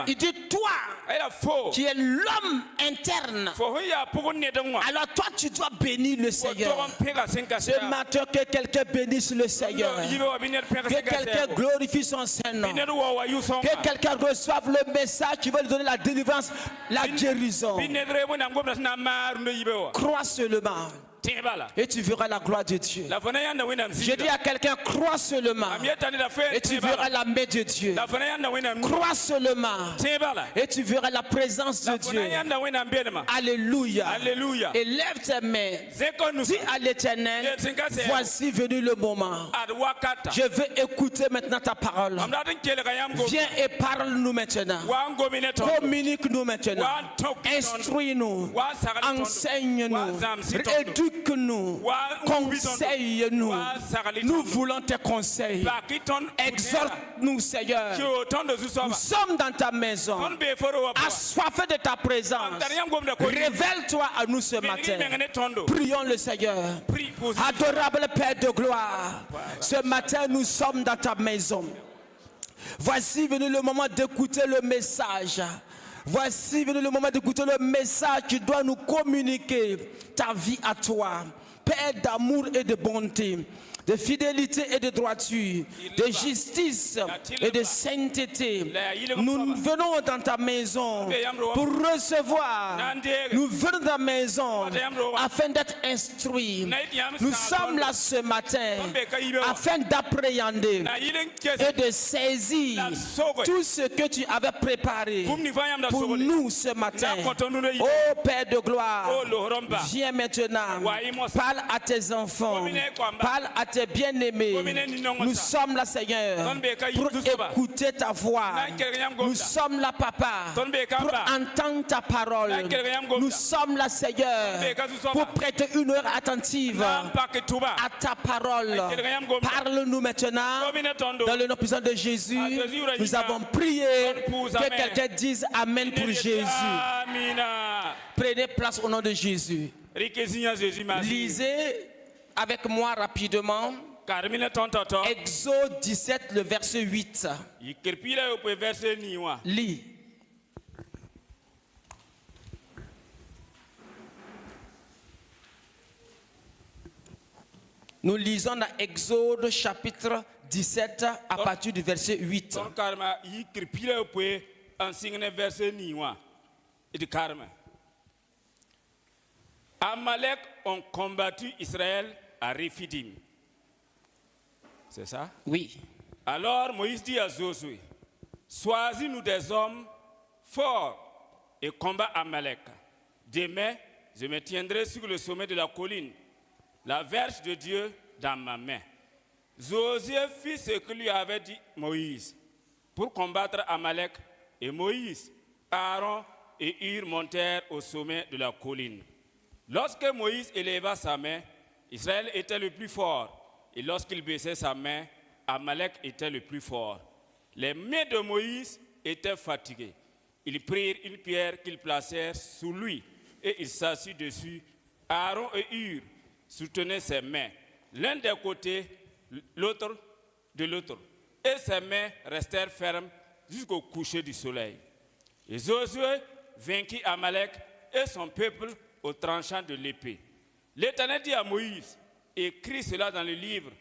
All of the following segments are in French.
Il dit toi qui es l'homme interne. Alors toi tu dois bénir le Seigneur. Ce matin que quelqu'un bénisse le Seigneur. Que quelqu'un glorifie son Saint-Nom. Que quelqu'un reçoive le message qui va lui donner la délivrance, la guérison. Crois seulement. Et tu verras la gloire de Dieu. Je dis à quelqu'un, crois seulement. Et tu verras la main de Dieu. Crois seulement. Et tu verras la présence de Dieu. Alléluia. Et lève tes mains. Dis à l'Éternel, voici venu le moment. Je veux écouter maintenant ta parole. Viens et parle-nous maintenant. Communique-nous maintenant. Instruis-nous. Enseigne-nous. Éduque-nous. Conseille-nous. Nous voulons tes conseils. Exhorte-nous, Seigneur. Nous sommes dans ta maison. Assoiffés de ta présence. Révèle-toi à nous ce matin. Prions le Seigneur. Adorable Père de gloire. Ce matin, nous sommes dans ta maison. Voici venu le moment d'écouter le message. Voici venu le moment d'écouter le message qui doit nous communiquer ta vie à toi. Père d'amour et de bonté, de fidélité et de droiture, de justice et de sainteté. Nous venons dans ta maison pour recevoir. Nous venons dans ta maison afin d'être instruits. Nous sommes là ce matin afin d'appréhender et de saisir tout ce que tu avais préparé pour nous ce matin. Oh Père de gloire, viens maintenant. Parle à tes enfants. Parle à tes bien-aimés. Nous sommes là, Seigneur, pour écouter ta voix. Nous sommes là, Papa, pour entendre ta parole. Nous sommes là, Seigneur, pour prêter une heure attentive à ta parole. Parle-nous maintenant dans le nom puissant de Jésus. Nous avons prié. Que quelqu'un dise Amen pour Jésus. Prenez place au nom de Jésus. Lisez avec moi rapidement Exode 17, le verset 8. Lis. Nous lisons dans Exode chapitre 17 à partir du verset 8. Amalek ont combattu Israël à Rephidim. C'est ça? Oui. Alors Moïse dit à Josué, choisis-nous des hommes forts et combat Amalek. Demain, je me tiendrai sur le sommet de la colline, la verge de Dieu dans ma main. Josué fit ce que lui avait dit Moïse pour combattre Amalek, et Moïse, Aaron et Hur montèrent au sommet de la colline. Lorsque Moïse éleva sa main, Israël était le plus fort, et lorsqu'il baissait sa main, Amalek était le plus fort. Les mains de Moïse étaient fatiguées. Ils prirent une pierre qu'ils placèrent sous lui, et il s'assit dessus. Aaron et Hur soutenaient ses mains, l'un des côtés, l'autre de l'autre, et ses mains restèrent fermes jusqu'au coucher du soleil. Et Josué vainquit Amalek et son peuple au tranchant de l'épée. L'Éternel dit à Moïse, écris cela dans le livre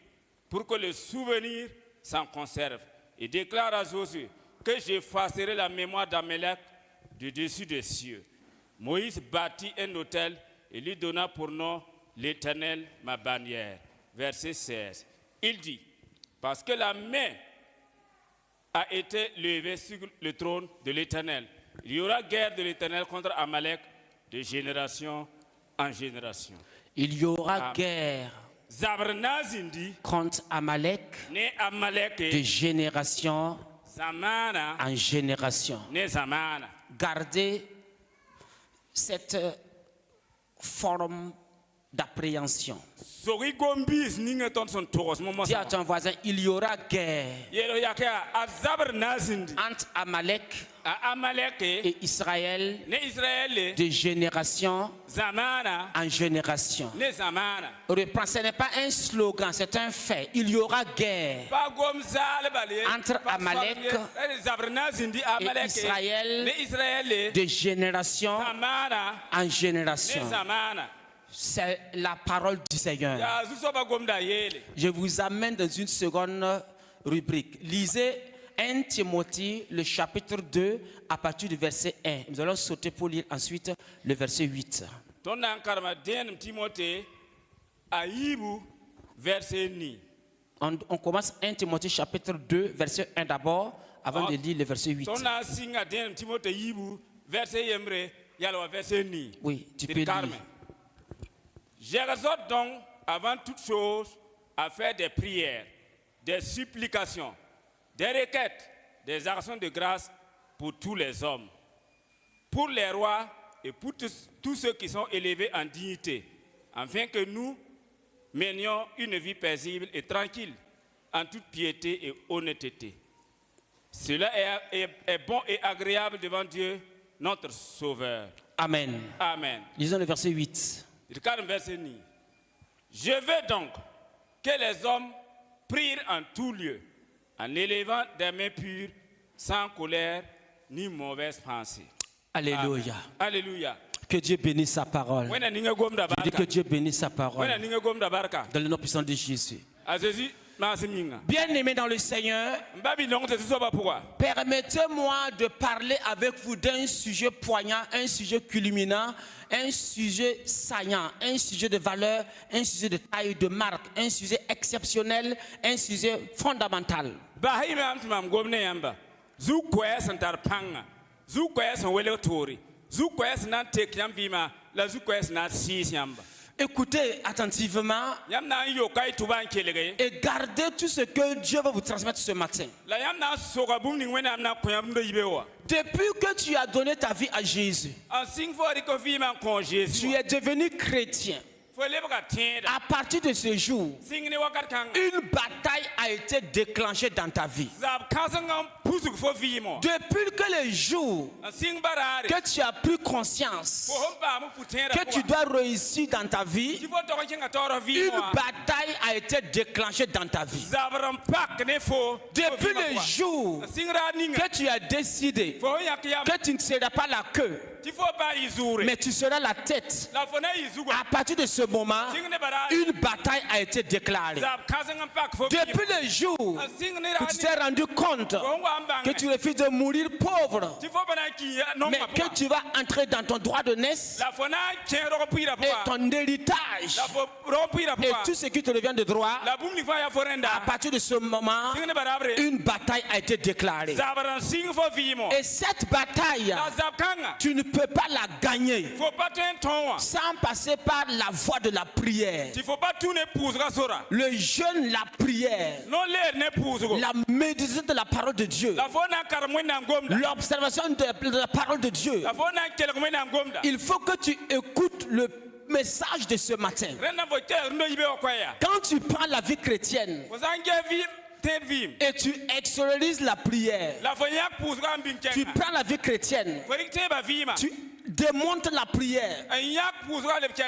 pour que le souvenir s'en conserve, et déclare à Josué que j'effacerai la mémoire d'Amalek du dessus des cieux. Moïse bâtit un autel et lui donna pour nom l'Éternel ma bannière. Verset 16. Il dit, parce que la main a été levée sur le trône de l'Éternel, il y aura guerre de l'Éternel contre Amalek de génération en génération. Il y aura guerre contre Amalek de génération en génération. Gardez cette forme d'appréhension. Dis à ton voisin, il y aura guerre entre Amalek et Israël de génération en génération. Reprends, ce n'est pas un slogan, c'est un fait. Il y aura guerre entre Amalek et Israël de génération en génération. C'est la parole du Seigneur. Je vous amène dans une seconde rubrique. Lisez 1 Timothée, le chapitre 2, à partir du verset 1. Nous allons sauter pour lire ensuite le verset 8. On commence 1 Timothée, chapitre 2, verset 1 d'abord, avant de lire le verset 8. Oui, tu peux lire. J'exhorte donc avant toute chose à faire des prières, des supplications, des requêtes, des actions de grâce pour tous les hommes, pour les rois et pour tous ceux qui sont élevés en dignité, afin que nous menions une vie paisible et tranquille, en toute piété et honnêteté. Cela est bon et agréable devant Dieu, notre Sauveur. Amen. Amen. Lisons le verset 8. Je veux donc que les hommes prient en tout lieu, en élevant des mains pures, sans colère ni mauvaise pensée. Alléluia. Amen. Alléluia. Que Dieu bénisse sa parole. Je dis que Dieu bénisse sa parole. Dans le nom puissant de Jésus. Bien-aimés dans le Seigneur, permettez-moi de parler avec vous d'un sujet poignant, un sujet culminant, un sujet saillant, un sujet de valeur, un sujet de taille, de marque, un sujet exceptionnel, un sujet fondamental. Écoutez attentivement et gardez tout ce que Dieu va vous transmettre ce matin. Depuis que tu as donné ta vie à Jésus, tu es devenu chrétien. À partir de ce jour, une bataille a été déclenchée dans ta vie. Depuis que le jour que tu as pris conscience que tu dois réussir dans ta vie, une bataille a été déclenchée dans ta vie. Depuis le jour que tu as décidé que tu ne seras pas la queue, mais tu seras la tête, à partir de ce moment, une bataille a été déclarée. Depuis le jour que tu t'es rendu compte que tu refuses de mourir pauvre, mais que tu vas entrer dans ton droit de naissance et ton héritage et tout ce qui te revient de droit, à partir de ce moment, une bataille a été déclarée. Et cette bataille, tu ne peux pas la gagner sans passer par la voie de la prière. Le jeûne, la prière, la méditation de la parole de Dieu, l'observation de la parole de Dieu. Il faut que tu écoutes le message de ce matin. Quand tu prends la vie chrétienne et tu extériorises la prière, tu prends la vie chrétienne, tu démontes la prière,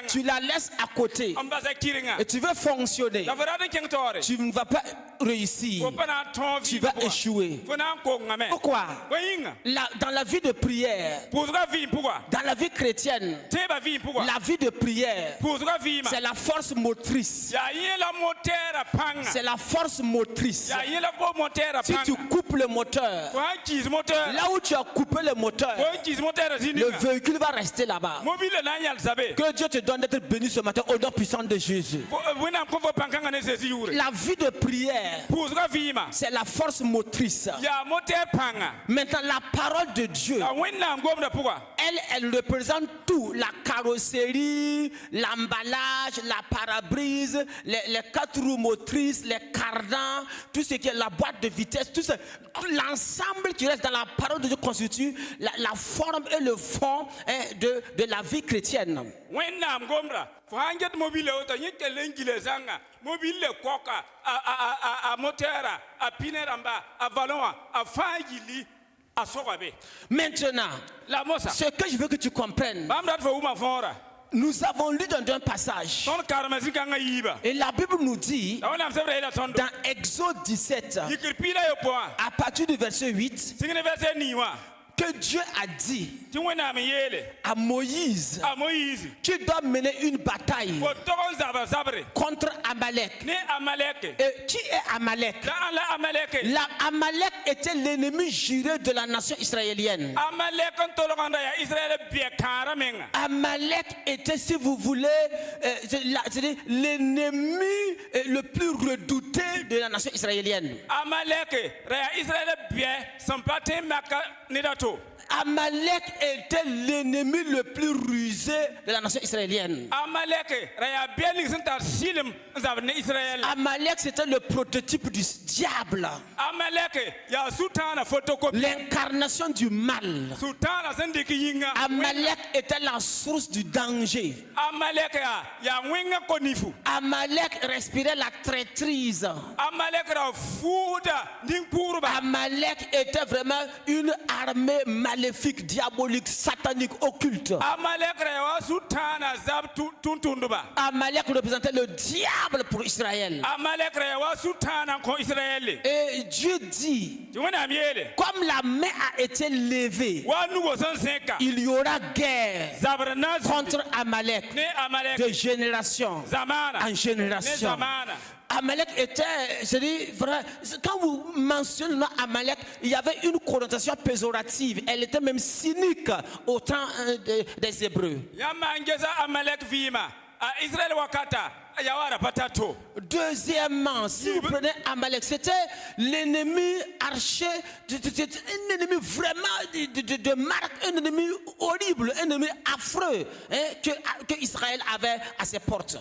tu la laisses à côté et tu veux fonctionner, tu ne vas pas réussir, tu vas échouer. Pourquoi? Dans la vie de prière, dans la vie chrétienne, la vie de prière, c'est la force motrice. C'est la force motrice. Si tu coupes le moteur, là où tu as coupé le moteur, le véhicule va rester là-bas. Que Dieu te donne d'être béni ce matin au nom puissant de Jésus. La vie de prière, c'est la force motrice. Maintenant, la parole de Dieu, elle représente tout. La carrosserie, l'emballage, la parabrise, les 4 roues motrices, les cardans, tout ce qui est la boîte de vitesse, tout l'ensemble qui reste dans la parole de Dieu constitue la forme et le fond de la vie chrétienne. Maintenant, ce que je veux que tu comprennes, nous avons lu dans un passage, et la Bible nous dit, dans Exode 17, à partir du verset 8, que Dieu a dit à Moïse, tu dois mener une bataille contre Amalek. Et qui est Amalek? Amalek était l'ennemi juré de la nation israélienne. Amalek était, si vous voulez, l'ennemi le plus redouté de la nation israélienne. Amalek était l'ennemi le plus rusé de la nation israélienne. Amalek, c'était le prototype du diable. L'incarnation du mal. Amalek était la source du danger. Amalek respirait la traîtrise. Amalek était vraiment une armée maléfique, diabolique, satanique, occulte. Amalek représentait le diable pour Israël. Et Dieu dit, comme la main a été levée, il y aura guerre contre Amalek de génération en génération. Amalek était, je dis, quand vous mentionnez le nom Amalek, il y avait une connotation péjorative. Elle était même cynique au temps des Hébreux. Deuxièmement, si vous prenez Amalek, c'était l'ennemi archer, un ennemi vraiment de marque, un ennemi horrible, un ennemi affreux que Israël avait à ses portes.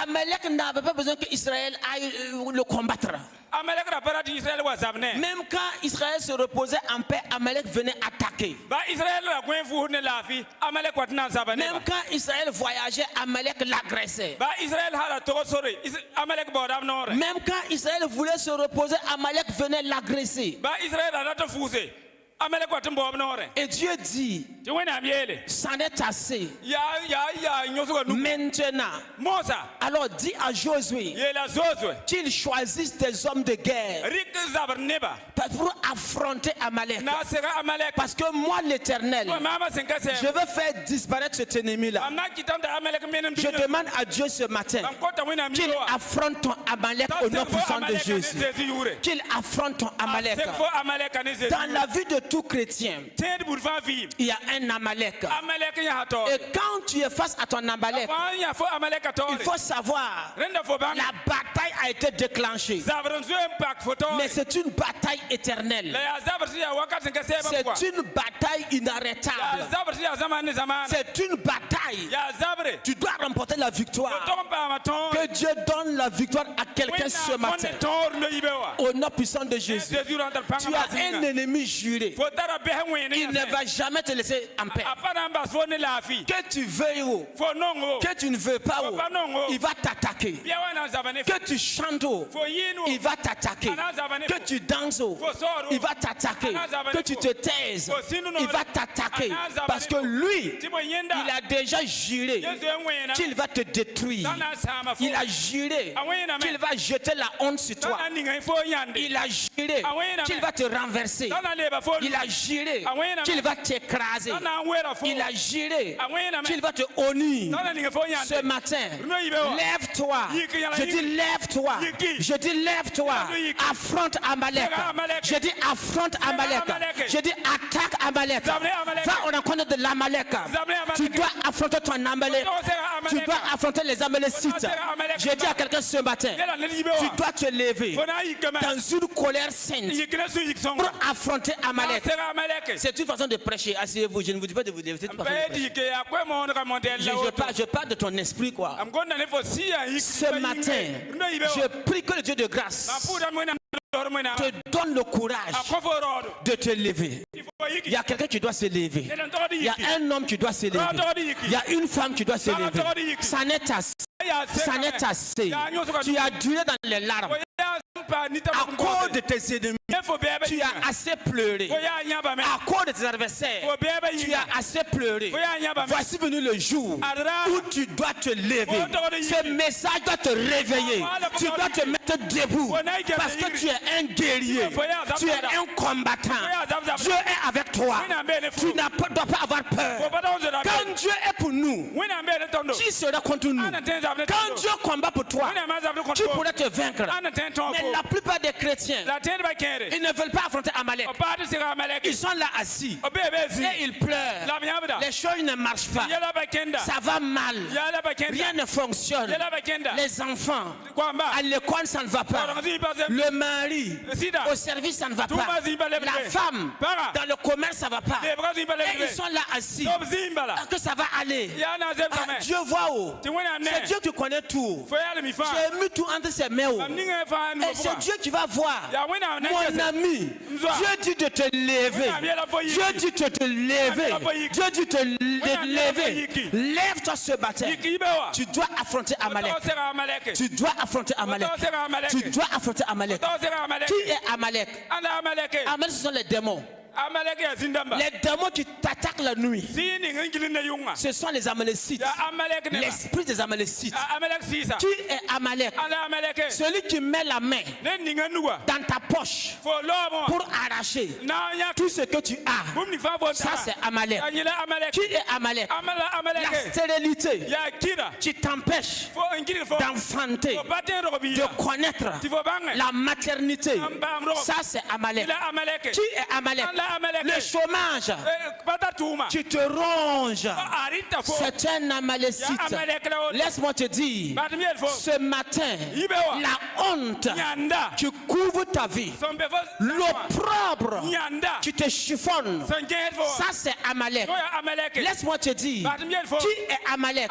Amalek n'avait pas besoin qu'Israël aille le combattre. Même quand Israël se reposait en paix, Amalek venait attaquer. Même quand Israël voyageait, Amalek l'agressait. Même quand Israël voulait se reposer, Amalek venait l'agresser. Et Dieu dit, c'en est assez. Maintenant, alors dis à Josué qu'il choisisse des hommes de guerre pour affronter Amalek. Parce que moi, l'Éternel, je veux faire disparaître cet ennemi-là. Je demande à Dieu ce matin qu'il affronte ton Amalek au nom puissant de Jésus. Qu'il affronte ton Amalek. Dans la vie de tout chrétien, il y a un Amalek. Et quand tu es face à ton Amalek, il faut savoir, la bataille a été déclenchée. Mais c'est une bataille éternelle. C'est une bataille inarrêtable. C'est une bataille. Tu dois remporter la victoire. Que Dieu donne la victoire à quelqu'un ce matin. Au nom puissant de Jésus. Tu as un ennemi juré. Il ne va jamais te laisser en paix. Que tu veuilles où, que tu ne veux pas où, il va t'attaquer. Que tu chantes où, il va t'attaquer. Que tu danses où, il va t'attaquer. Que tu te taises, il va t'attaquer. Parce que lui, il a déjà juré qu'il va te détruire. Il a juré qu'il va jeter la honte sur toi. Il a juré qu'il va te renverser. Il a juré qu'il va t'écraser. Il a juré qu'il va te honnir. Ce matin, lève-toi. Je dis lève-toi. Je dis lève-toi. Affronte Amalek. Je dis affronte Amalek. Je dis attaque Amalek. Va en rencontre de l'Amalek. Tu dois affronter affronter ton Amalek. Tu dois affronter les Amalécites. Je dis à quelqu'un ce matin, tu dois te lever dans une colère sainte pour affronter Amalek. C'est une façon de prêcher. Asseyez-vous, je ne vous dis pas de vous lever. C'est une façon de prêcher. Je parle de ton esprit, quoi. Ce matin, je prie que le Dieu de grâce te donne le courage de te lever. Il y a quelqu'un qui doit se lever. Il y a un homme qui doit se lever. Il y a une femme qui doit se lever. Ça n'est assez. Ça n'est assez. Tu as duré dans les larmes. À cause de tes ennemis, tu as assez pleuré. À cause de tes adversaires, tu as assez pleuré. Voici venu le jour où tu dois te lever. Ce message doit te réveiller. Tu dois te mettre debout parce que tu es un guerrier. Tu es un combattant. Dieu est avec toi. Tu ne dois pas avoir peur. Quand Dieu est pour nous, qui sera contre nous? Quand Dieu combat pour toi, tu pourrais te vaincre. Mais la plupart des chrétiens, ils ne veulent pas affronter Amalek. Ils sont là assis et ils pleurent. Les choses ne marchent pas. Ça va mal. Rien ne fonctionne. Les enfants, à l'école, ça ne va pas. Le mari, au service, ça ne va pas. La femme, dans le commerce, ça ne va pas. Et ils sont là assis. Que ça va aller. Dieu voit où. C'est Dieu qui connaît tout. J'ai mis tout entre ses mains. Et c'est Dieu qui va voir. Mon ami, Dieu dit de te lever. Dieu dit de te lever. Dieu dit de te lever. Lève-toi ce matin. Tu dois affronter Amalek. Tu dois affronter Amalek. Tu dois affronter Amalek. Qui est Amalek? Amalek, ce sont les démons. Les démons qui t'attaquent la nuit, ce sont les Amalécites. L'esprit des Amalécites. Qui est Amalek? Celui qui met la main dans ta poche pour arracher tout ce que tu as. Ça c'est Amalek. Qui est Amalek? La stérilité qui t'empêche d'enfanter, de connaître la maternité. Ça c'est Amalek. Qui est Amalek? Le chômage qui te ronge, c'est un Amalécite. Laisse-moi te dire, ce matin, la honte qui couvre ta vie, l'opprobre qui te chiffonne, ça c'est Amalek. Laisse-moi te dire, qui est Amalek?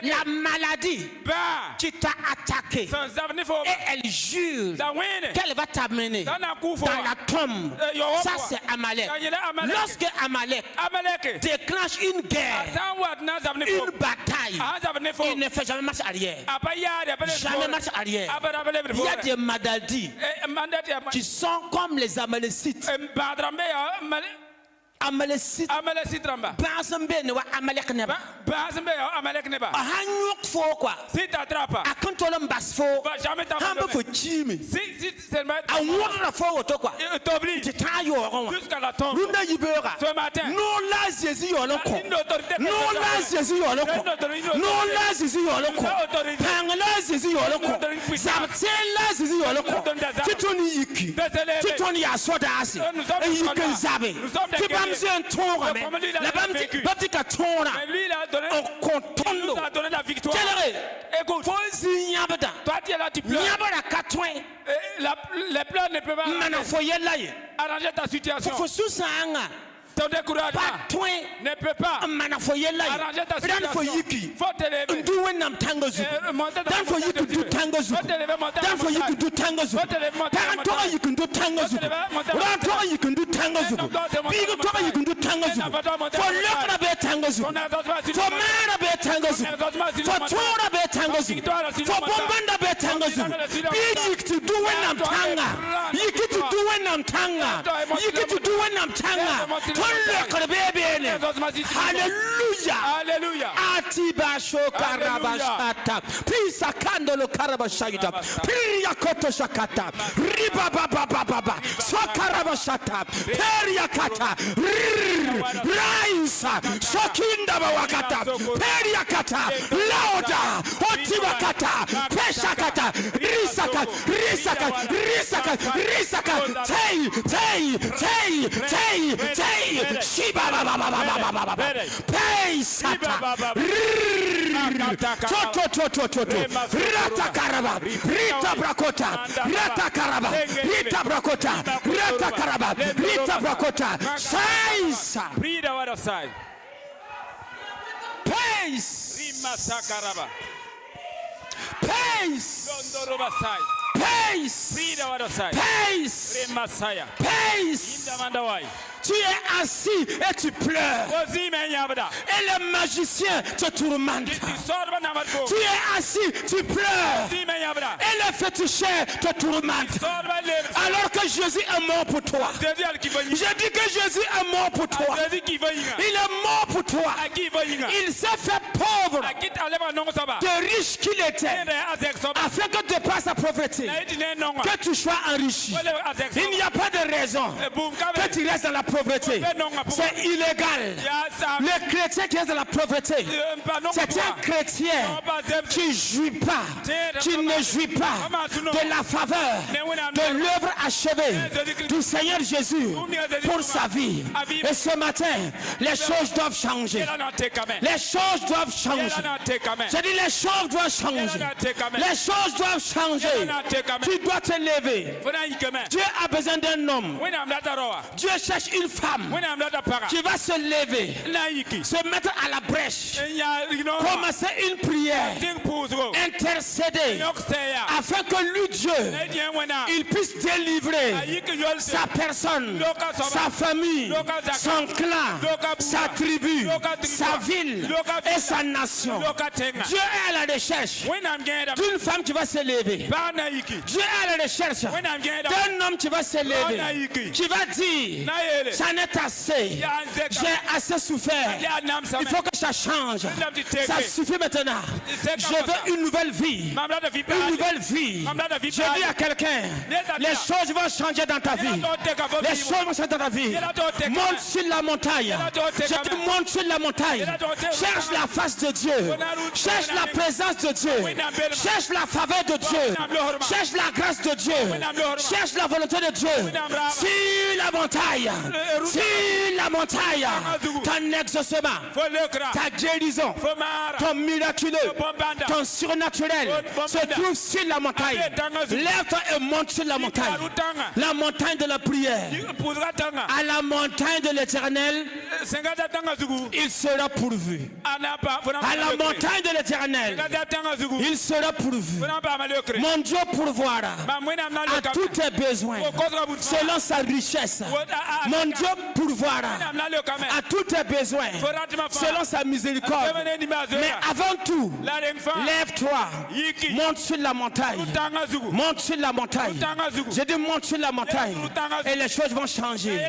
La maladie qui t'a attaqué et elle jure qu'elle va t'amener dans la tombe, ça c'est Amalek. Lorsque Amalek déclenche une guerre, une bataille, il ne fait jamais marche arrière. Jamais marche arrière. Il y a des maladies qui sont comme les Amalécites. Amalécite. Bazambe ne wa Amalek neba. Ahanyuk fo quoi. Si t'attrapes, a contrôle basfo. Va jamais t'abandonner. Hamba fo chimi. Si seulement. A wona fo auto quoi. T'oblige. Tu tayo ron. Jusqu'à la tombe. Lunda yibera. Ce matin. Non la Jésus yolo ko. Non la Jésus yolo ko. Non la Jésus yolo ko. Tang la Jésus yolo ko. Zamte la Jésus yolo ko. Titoni yiki. Titoni asoda asi. Et yiki zabe. C'est un tour, la baptique a tourné. On contourne. Il a donné la victoire. Écoute, toi tu es là, tu pleures. Les pleurs ne peuvent pas arranger ta situation. Ton découragement ne peut pas arranger ta situation. Faut te lever. Alléluia. Alléluia. Atiba shokarabashata. Pisa kandolo karabashayita. Priya koto shakata. Riba baba baba. Sokarabashata. Peria kata. Raisa. Shokinda bawakata. Peria kata. Lauda. Otiba kata. Peshakata. Risaka. Risaka. Risaka. Risaka. Tay. Tay. Tay. Tay. Tay. Shiba baba baba. Paye Satan. Rata Karaba. Rita Brakota. Rata Karaba. Rita Brakota. Rata Karaba. Rita Brakota. Size. Breathe the word of side. Pace. Rimasakaraba. Pace. Dondoroba side. Pace. Breathe the word of side. Pace. Rimasaya. Pace. Indamandawai. Tu es assis et tu pleures. Et le magicien te tourmente. Tu es assis, tu pleures. Et le féticheur te tourmente. Alors que Jésus est mort pour toi. Je dis que Jésus est mort pour toi. Il est mort pour toi. Il s'est fait pauvre, de riche qu'il était, afin que de par sa pauvreté, que tu sois enrichi. Il n'y a pas de raison que tu restes dans la pauvreté. C'est illégal. Le chrétien qui est dans la pauvreté, c'est un chrétien qui ne jouit pas, de la faveur, de l'œuvre achevée du Seigneur Jésus pour sa vie. Et ce matin, les choses doivent changer. Les choses doivent changer. Je dis les choses doivent changer. Les choses doivent changer. Tu dois te lever. Dieu a besoin d'un homme. Dieu cherche une femme qui va se lever, se mettre à la brèche, commencer une prière, intercéder, afin que lui, Dieu, il puisse délivrer sa personne, sa famille, son clan, sa tribu, sa ville et sa nation. Dieu est à la recherche d'une femme qui va se lever. Dieu est à la recherche d'un homme qui va se lever, qui va dire, ça n'est assez, j'ai assez souffert, il faut que ça change, ça suffit maintenant, je veux une nouvelle vie, une nouvelle vie. Je dis à quelqu'un, les choses vont changer dans ta vie, les choses vont changer dans ta vie. Monte sur la montagne, je dis monte sur la montagne, cherche la face de Dieu, cherche la présence de Dieu, cherche la faveur de Dieu, cherche la grâce de Dieu, cherche la volonté de Dieu. Sur la montagne, sur la montagne, ton exaucement, ta guérison, ton miraculeux, ton surnaturel se trouve sur la montagne. Lève-toi et monte sur la montagne de la prière. À la montagne de l'Éternel, il sera pourvu. À la montagne de l'Éternel, il sera pourvu. Mon Dieu pourvoira à tous tes besoins selon sa richesse. Mon Dieu pourvoira à tous tes besoins selon sa miséricorde. Mais avant tout, lève-toi, monte sur la montagne. Monte sur la montagne. Je dis monte sur la montagne et les choses vont changer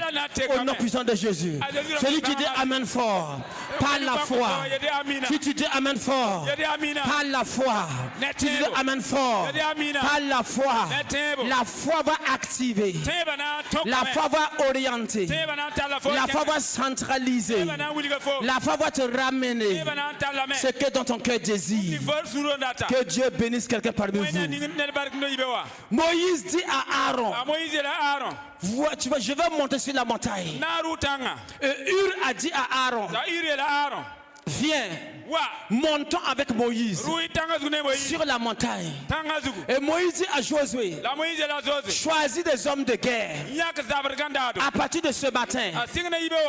au nom puissant de Jésus. Celui qui dit Amen fort, par la foi. Si tu dis Amen fort, par la foi. Tu dis Amen fort, par la foi. La foi va activer. La foi va orienter. La foi va centraliser. La foi va te ramener ce que dans ton cœur désire. Que Dieu bénisse quelqu'un parmi vous. Moïse dit à Aaron, je vais monter sur la montagne. Et Hur a dit à Aaron, viens, montons avec Moïse sur la montagne. Et Moïse dit à Josué, choisis des hommes de guerre. À partir de ce matin,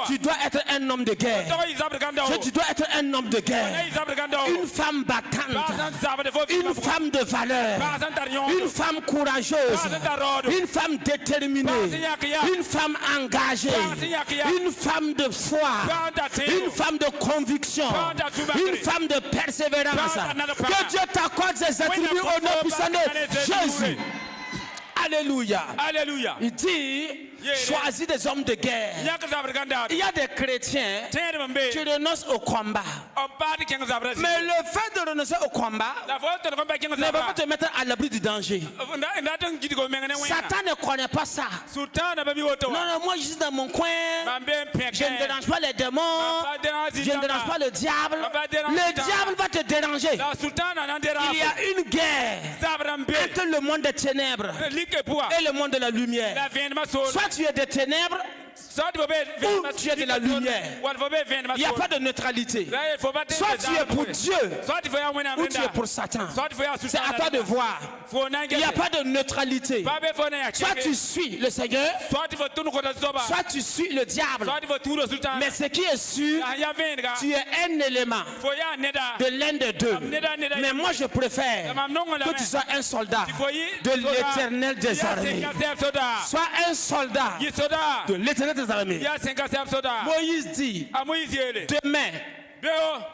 tu dois être un homme de guerre. Tu dois être un homme de guerre. Une femme battante, une femme de valeur, une femme courageuse, une femme déterminée, une femme engagée, une femme de foi, une femme de conviction, une femme de persévérance. Que Dieu t'accorde ses attributs au nom puissant de Jésus. Alléluia. Alléluia. Il dit, choisis des hommes de guerre. Il y a des chrétiens qui renoncent au combat. Mais le fait de renoncer au combat ne va pas te mettre à l'abri du danger. Satan ne connaît pas ça. Non, non, moi je suis dans mon coin. Je ne dérange pas les démons. Je ne dérange pas le diable. Le diable va te déranger. Il y a une guerre entre le monde des ténèbres et le monde de la lumière. Soit tu es des ténèbres, ou tu es de la lumière. Il n'y a pas de neutralité. Soit tu es pour Dieu, ou tu es pour Satan. C'est à toi de voir. Il n'y a pas de neutralité. Soit tu suis le Seigneur, soit tu suis le diable. Mais ce qui est sûr, tu es un élément de l'un des deux. Mais moi je préfère que tu sois un soldat de l'Éternel des armées. Sois un soldat de l'Éternel des armées. Moïse dit, demain,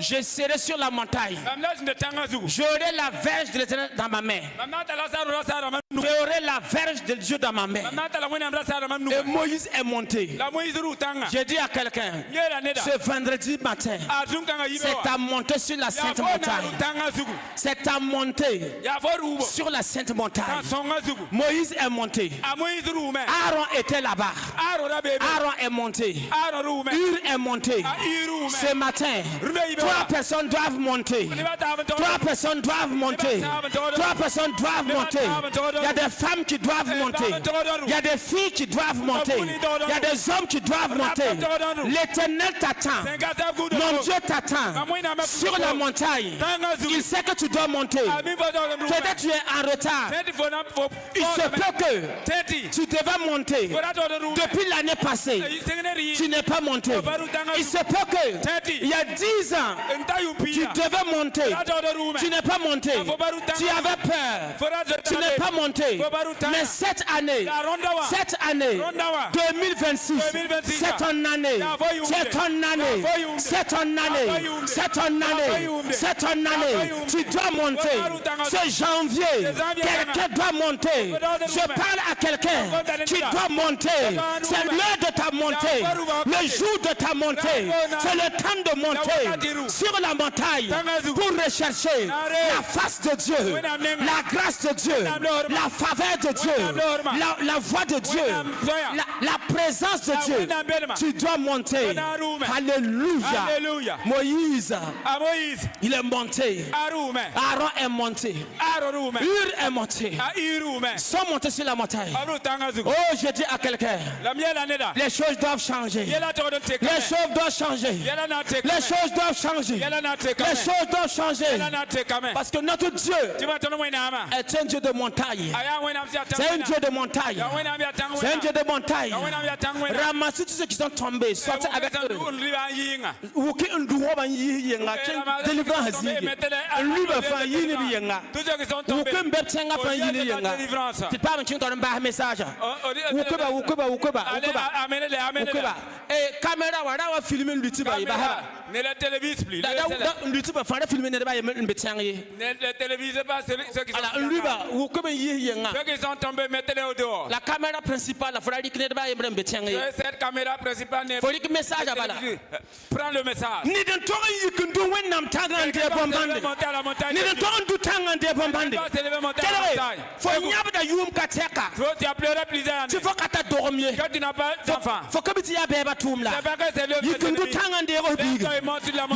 je serai sur la montagne. J'aurai la verge de l'Éternel dans ma main. J'aurai la verge de Dieu dans ma main. Et Moïse est monté. J'ai dit à quelqu'un, ce vendredi matin, c'est à monter sur la sainte montagne. C'est à monter sur la sainte montagne. Moïse est monté. Aaron était là-bas. Aaron est monté. Hur est monté. Ce matin, 3 personnes doivent monter. 3 personnes doivent monter. 3 personnes doivent monter. Il y a des femmes qui doivent monter. Il y a des filles qui doivent monter. Il y a des hommes qui doivent monter. L'Éternel t'attend. Mon Dieu t'attend sur la montagne. Il sait que tu dois monter. Peut-être tu es en retard. Il se peut que tu devais monter. Depuis l'année passée, tu n'es pas monté. Il se peut que il y a 10 ans, tu devais monter. Tu n'es pas monté. Tu avais peur. Tu n'es pas monté. Mais cette année, 2026, c'est ton année. C'est ton année. C'est ton année. C'est ton année. C'est ton année. Tu dois monter. C'est janvier. Quelqu'un doit monter. Je parle à quelqu'un qui doit monter. C'est l'heure de ta montée. Le jour de ta montée. C'est le temps de monter sur la montagne pour rechercher la face de Dieu, la grâce de Dieu, la faveur de Dieu, la voix de Dieu, la présence de Dieu. Tu dois monter. Alléluia. Moïse, il est monté. Aaron est monté. Hur est monté. Sont montés sur la montagne. Oh, je dis à quelqu'un, les choses doivent changer. Les choses doivent changer. Les choses doivent changer. Les choses doivent changer. Parce que notre Dieu est un Dieu de montagne. C'est un Dieu de montagne. C'est un Dieu de montagne. Ramassez tous ceux qui sont tombés. Sortez avec eux. Et caméra wa filmer l'outil ba ne la télévise plus. L'outil ba fara filmer ne ba yem betsangi. Ne télévisez pas ceux qui sont ceux qui sont tombés, mettez-les au dehors. La caméra principale, la fara ne ba yem betsangi. Cette caméra principale ne faut que message abala. Prends le message. Ni den to yikundu wenam tangante bombande. Ni den to ndu tangante bombande. Faut nyabda yum kateka. Tu as pleuré plusieurs années. Tu faut kata dormir. Quand tu n'as pas d'enfant. Faut que tu ya beba tumla. Yikundu tangante robiga.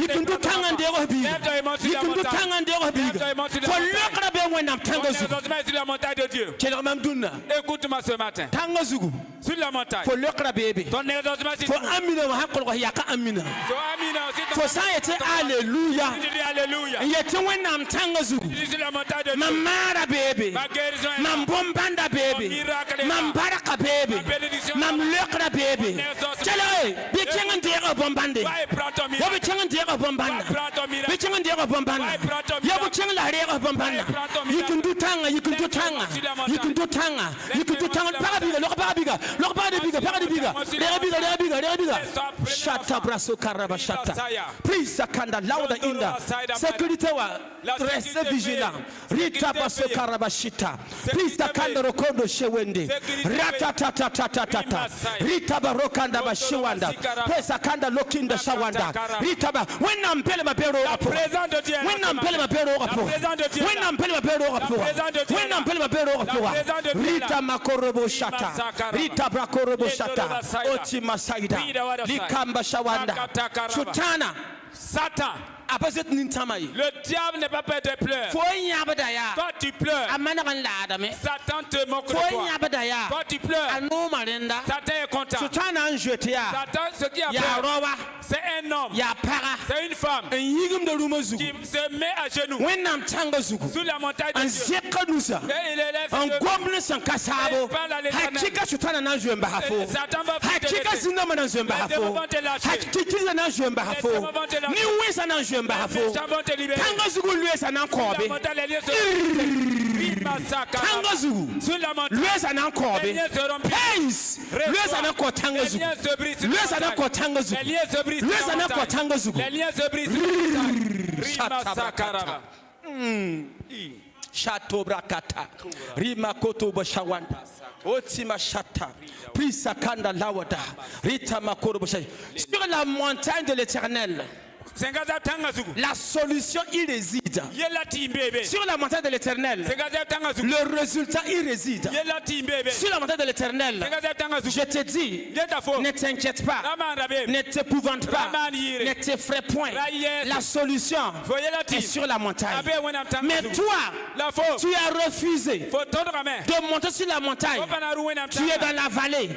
Yikundu tangante robiga. Yikundu tangante robiga. Faut lekra be wenam tangozu. Sur la montagne de Dieu. Écoute-moi ce matin. Tangozu. Sur la montagne. Faut lekra bebe. Ton exaucement faut amina wa hakol wa yaka amina. Faut ça était alléluia. Alléluia. Yete wenam tangozu. Sur la montagne de Dieu. Mamara bebe. Mam bombanda bebe. Mam baraka bebe. Mam lekra bebe. Tell bi kengan dira bombande. Yabu kengan dira bombanda. Bi kengan dira bombanda. Yabu kengan la dira bombanda. You can do tanga. You can do tanga. You can do tanga. You can do tanga. Parabiga, lokabiga, lokabiga, parabiga. Lerabiga. Shata braso karaba shata. Please sakanda louder in the sécurité wa restez vigilant. Rita baso karaba shita. Please sakanda rokondo shewende. Ratatatata. Rita barokanda bashwanda. Please sakanda lokinda shawanda. Rita ba when I'm pele mapero apo. When I'm pele mapero apo. When I'm pele mapero apo. When I'm pele mapero apo. Rita makorobo shata. Rita brakorobo shata. Oti masaida. Likamba shawanda. Chutana. Satan. Le diable n'est pas peur de pleurs. Quand tu pleures, Satan te moque de toi. Quand tu pleures, Satan est content. Satan, ce qui a peur, c'est un homme, c'est une femme qui se met à genoux sous la montagne de Dieu. Et il élève ses yeux. Et parle à l'Éternel. Satan va te lâcher. Shatobrakata Rimakoto Bashawanda Otima Shata Prisakanda Lawada Rita Makoro Bashai. Sur la montagne de l'Éternel, la solution y réside. Sur la montagne de l'Éternel, le résultat y réside. Sur la montagne de l'Éternel, je te dis, ne t'inquiète pas, ne t'épouvante pas, ne t'effraie point. La solution est sur la montagne. Mais toi, tu as refusé de monter sur la montagne. Tu es dans la vallée.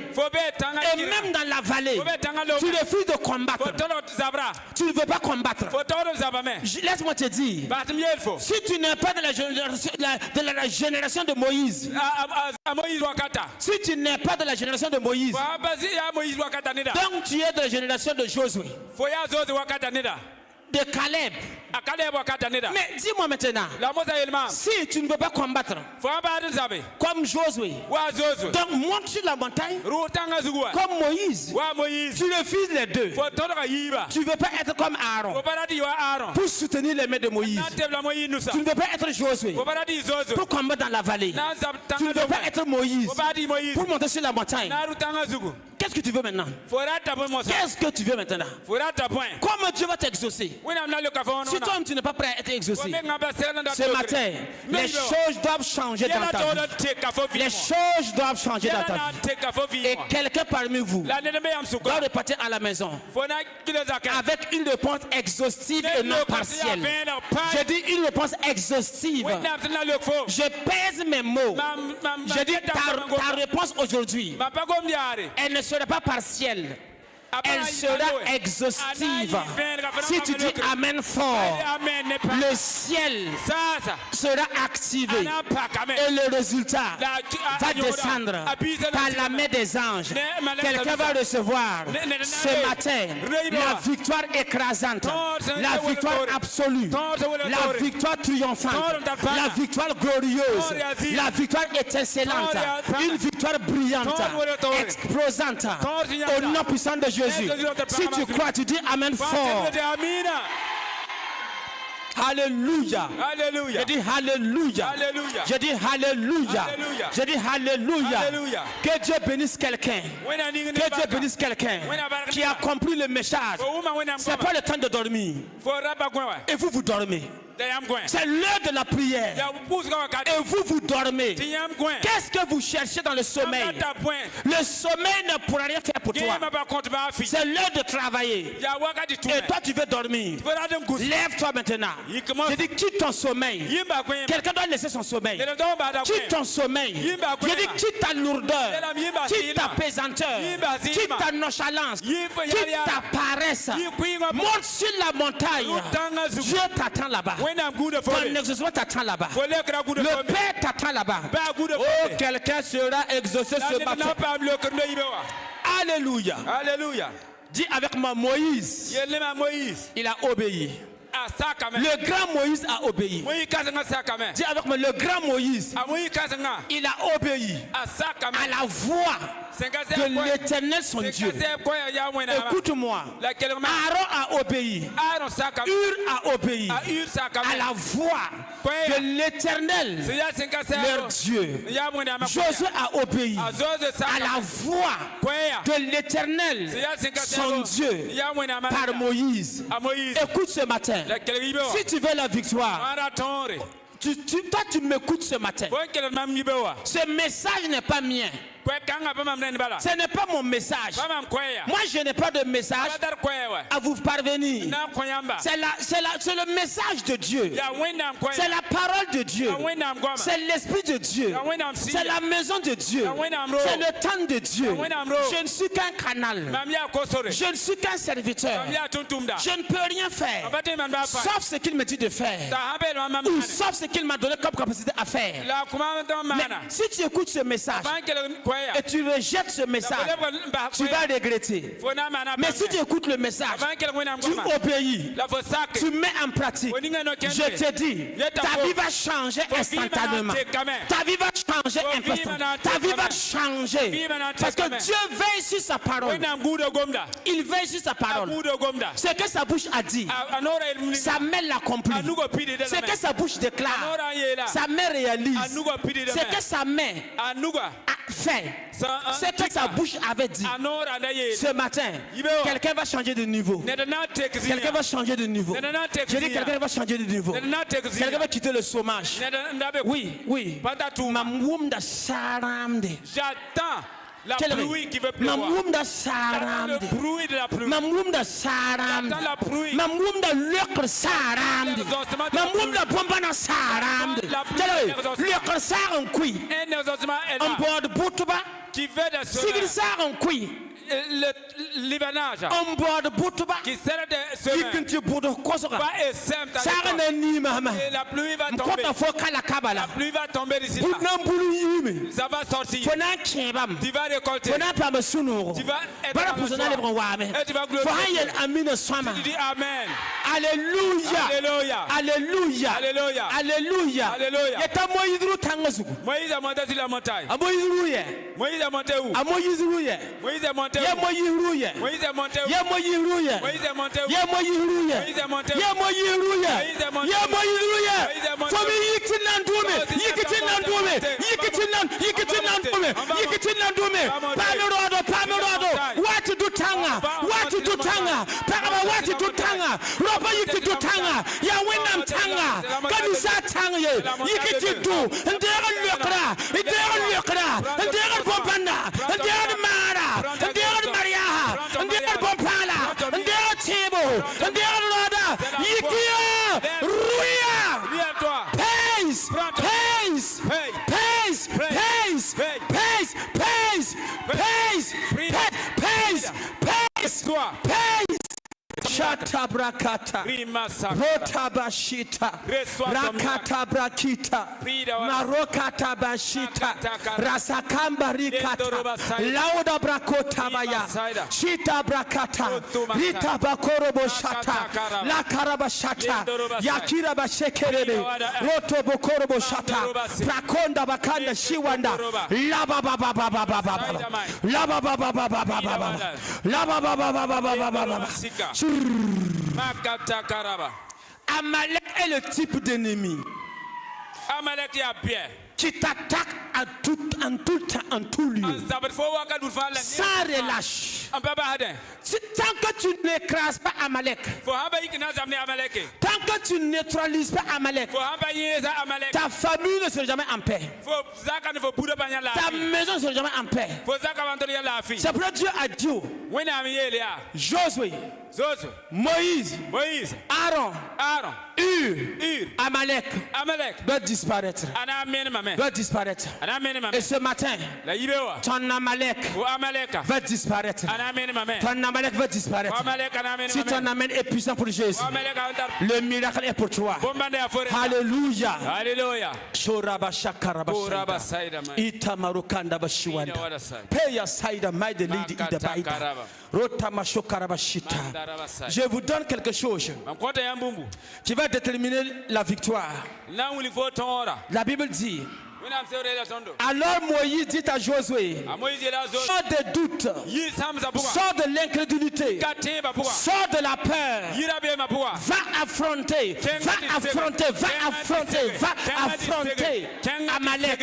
Et même dans la vallée, tu refuses de combattre. Tu ne veux pas combattre. Laisse-moi te dire, si tu n'es pas de la génération de Moïse, si tu n'es pas de la génération de Moïse, donc tu es de la génération de Josué, de Caleb. Mais dis-moi maintenant, si tu ne veux pas combattre comme Josué, donc monte sur la montagne comme Moïse. Tu refuses les deux. Tu ne veux pas être comme Aaron pour soutenir les mains de Moïse. Tu ne veux pas être Josué pour combattre dans la vallée. Tu ne veux pas être Moïse pour monter sur la montagne. Qu'est-ce que tu veux maintenant? Qu'est-ce que tu veux maintenant? Comment Dieu va t'exaucer? Si toi tu n'es pas prêt à être exaucé, ce matin, les choses doivent changer dans ta vie. Les choses doivent changer dans ta vie. Et quelqu'un parmi vous doit repartir à la maison avec une réponse exhaustive et non partielle. Je dis une réponse exhaustive. Je pèse mes mots. Je dis ta réponse aujourd'hui, elle ne sera pas partielle. Elle sera exhaustive. Si tu dis Amen fort, le ciel sera activé et le résultat va descendre par la main des anges. Quelqu'un va recevoir ce matin la victoire écrasante, la victoire absolue, la victoire triomphante, la victoire glorieuse, la victoire étincelante, une victoire brillante, explosante au nom puissant de Jésus. Si tu crois, tu dis Amen fort. Alléluia. Alléluia. Je dis Alléluia. Alléluia. Je dis Alléluia. Alléluia. Je dis Alléluia. Alléluia. Que Dieu bénisse quelqu'un. Que Dieu bénisse quelqu'un qui a compris le message. C'est pas le temps de dormir. Et vous dormez. C'est l'heure de la prière. Et vous dormez. Qu'est-ce que vous cherchez dans le sommeil? Le sommeil ne pourra rien faire pour toi. C'est l'heure de travailler. Et toi tu veux dormir. Lève-toi maintenant. Je dis quitte ton sommeil. Quelqu'un doit laisser son sommeil. Quitte ton sommeil. Je dis quitte ta lourdeur. Quitte ta pesanteur. Quitte ta nonchalance. Quitte ta paresse. Monte sur la montagne. Dieu t'attend là-bas. Ton exaucement t'attend là-bas. Le Père t'attend là-bas. Oh, quelqu'un sera exaucé ce matin. Alléluia. Alléluia. Dis avec moi, Moïse. Il a obéi. Le grand Moïse a obéi. Dis avec moi, le grand Moïse, il a obéi à la voix de l'Éternel son Dieu. Écoute-moi. Aaron a obéi. Hur a obéi à la voix de l'Éternel leur Dieu. Josué a obéi à la voix de l'Éternel son Dieu par Moïse. Écoute ce matin. Si tu veux la victoire, toi tu m'écoutes ce matin. Ce message n'est pas mien. Ce n'est pas mon message. Moi, je n'ai pas de message à vous parvenir. C'est le message de Dieu. C'est la parole de Dieu. C'est l'esprit de Dieu. C'est la maison de Dieu. C'est le temps de Dieu. Je ne suis qu'un canal. Je ne suis qu'un serviteur. Je ne peux rien faire sauf ce qu'il me dit de faire ou sauf ce qu'il m'a donné comme capacité à faire. Mais si tu écoutes ce message et tu rejettes ce message, tu vas regretter. Mais si tu écoutes le message, tu obéis, tu mets en pratique, je te dis, ta vie va changer instantanément. Ta vie va changer instantanément. Ta vie va changer. Parce que Dieu veille sur sa parole. Il veille sur sa parole. Ce que sa bouche a dit, sa main l'accomplit. Ce que sa bouche déclare, sa main réalise. Ce que sa main a fait, ce que sa bouche avait dit. Ce matin, quelqu'un va changer de niveau. Quelqu'un va changer de niveau. Je dis quelqu'un va changer de niveau. Quelqu'un va quitter le chômage. Oui. J'attends la pluie qui veut pleuvoir. J'attends le bruit de la pluie. J'attends la pluie. Qui veut de cela. Le libanage qui sert de semaine va et sème ta récolte. Et la pluie va tomber. La pluie va tomber d'ici là. Ça va sortir. Tu vas récolter. Tu vas être dans le soir. Et tu vas glorifier. Tu dis Amen. Alléluia. Alléluia. Alléluia. Alléluia. Alléluia. Moïse a monté sur la montagne. Moïse a monté où? Moïse est monté où? Moïse est monté où? Moïse est monté où? Moïse est monté Shata brakata, rota bashita, rakata brakita, marokata bashita, rasakamba rikata, lauda brakota baya, shita brakata, rita bakoro boshata, la karabashata, yakira bashekerebe, roto bokoro boshata, brakonda bakanda shiwanda, laba baba baba baba, laba baba baba baba, laba baba baba baba. Amalek est le type d'ennemi qui t'attaque en tout temps, en tout lieu, sans relâche. Tant que tu n'écrases pas Amalek, tant que tu ne neutralises pas Amalek, ta famille ne sera jamais en paix. Ta maison ne sera jamais en paix. C'est pour Dieu a dit Josué, Moïse, Aaron, Hur, Amalek doit disparaître. Doit disparaître. Et ce matin, ton Amalek va disparaître. Ton Amalek va disparaître. Si ton Amen est puissant pour Jésus, le miracle est pour toi. Alléluia. Alléluia. Je vous donne quelque chose qui va déterminer la victoire. La Bible dit, alors Moïse dit à Josué, sors des doutes, sors de l'incrédulité, sors de la peur, va affronter Amalek.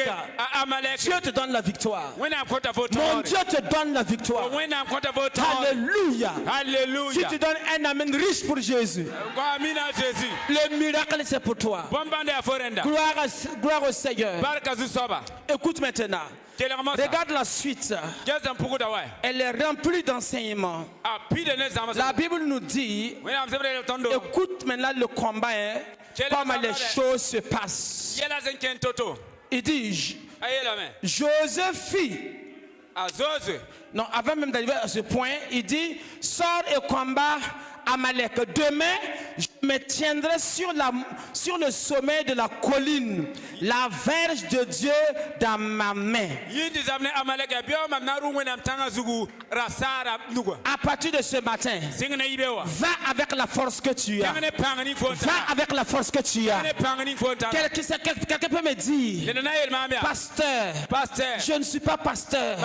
Dieu te donne la victoire. Mon Dieu te donne la victoire. Alléluia. Si tu donnes un amen riche pour Jésus, le miracle c'est pour toi. Gloire au Seigneur. Écoute maintenant. Regarde la suite. Elle est remplie d'enseignements. La Bible nous dit, écoute maintenant le combat, comment les choses se passent. Il dit, Joseph non, avant même d'arriver à ce point, il dit, sors et combat Amalek. Demain, je me tiendrai sur le sommet de la colline, la verge de Dieu dans ma main. À partir de ce matin, va avec la force que tu as. Va avec la force que tu as. Quelqu'un peut me dire, pasteur, je ne suis pas pasteur.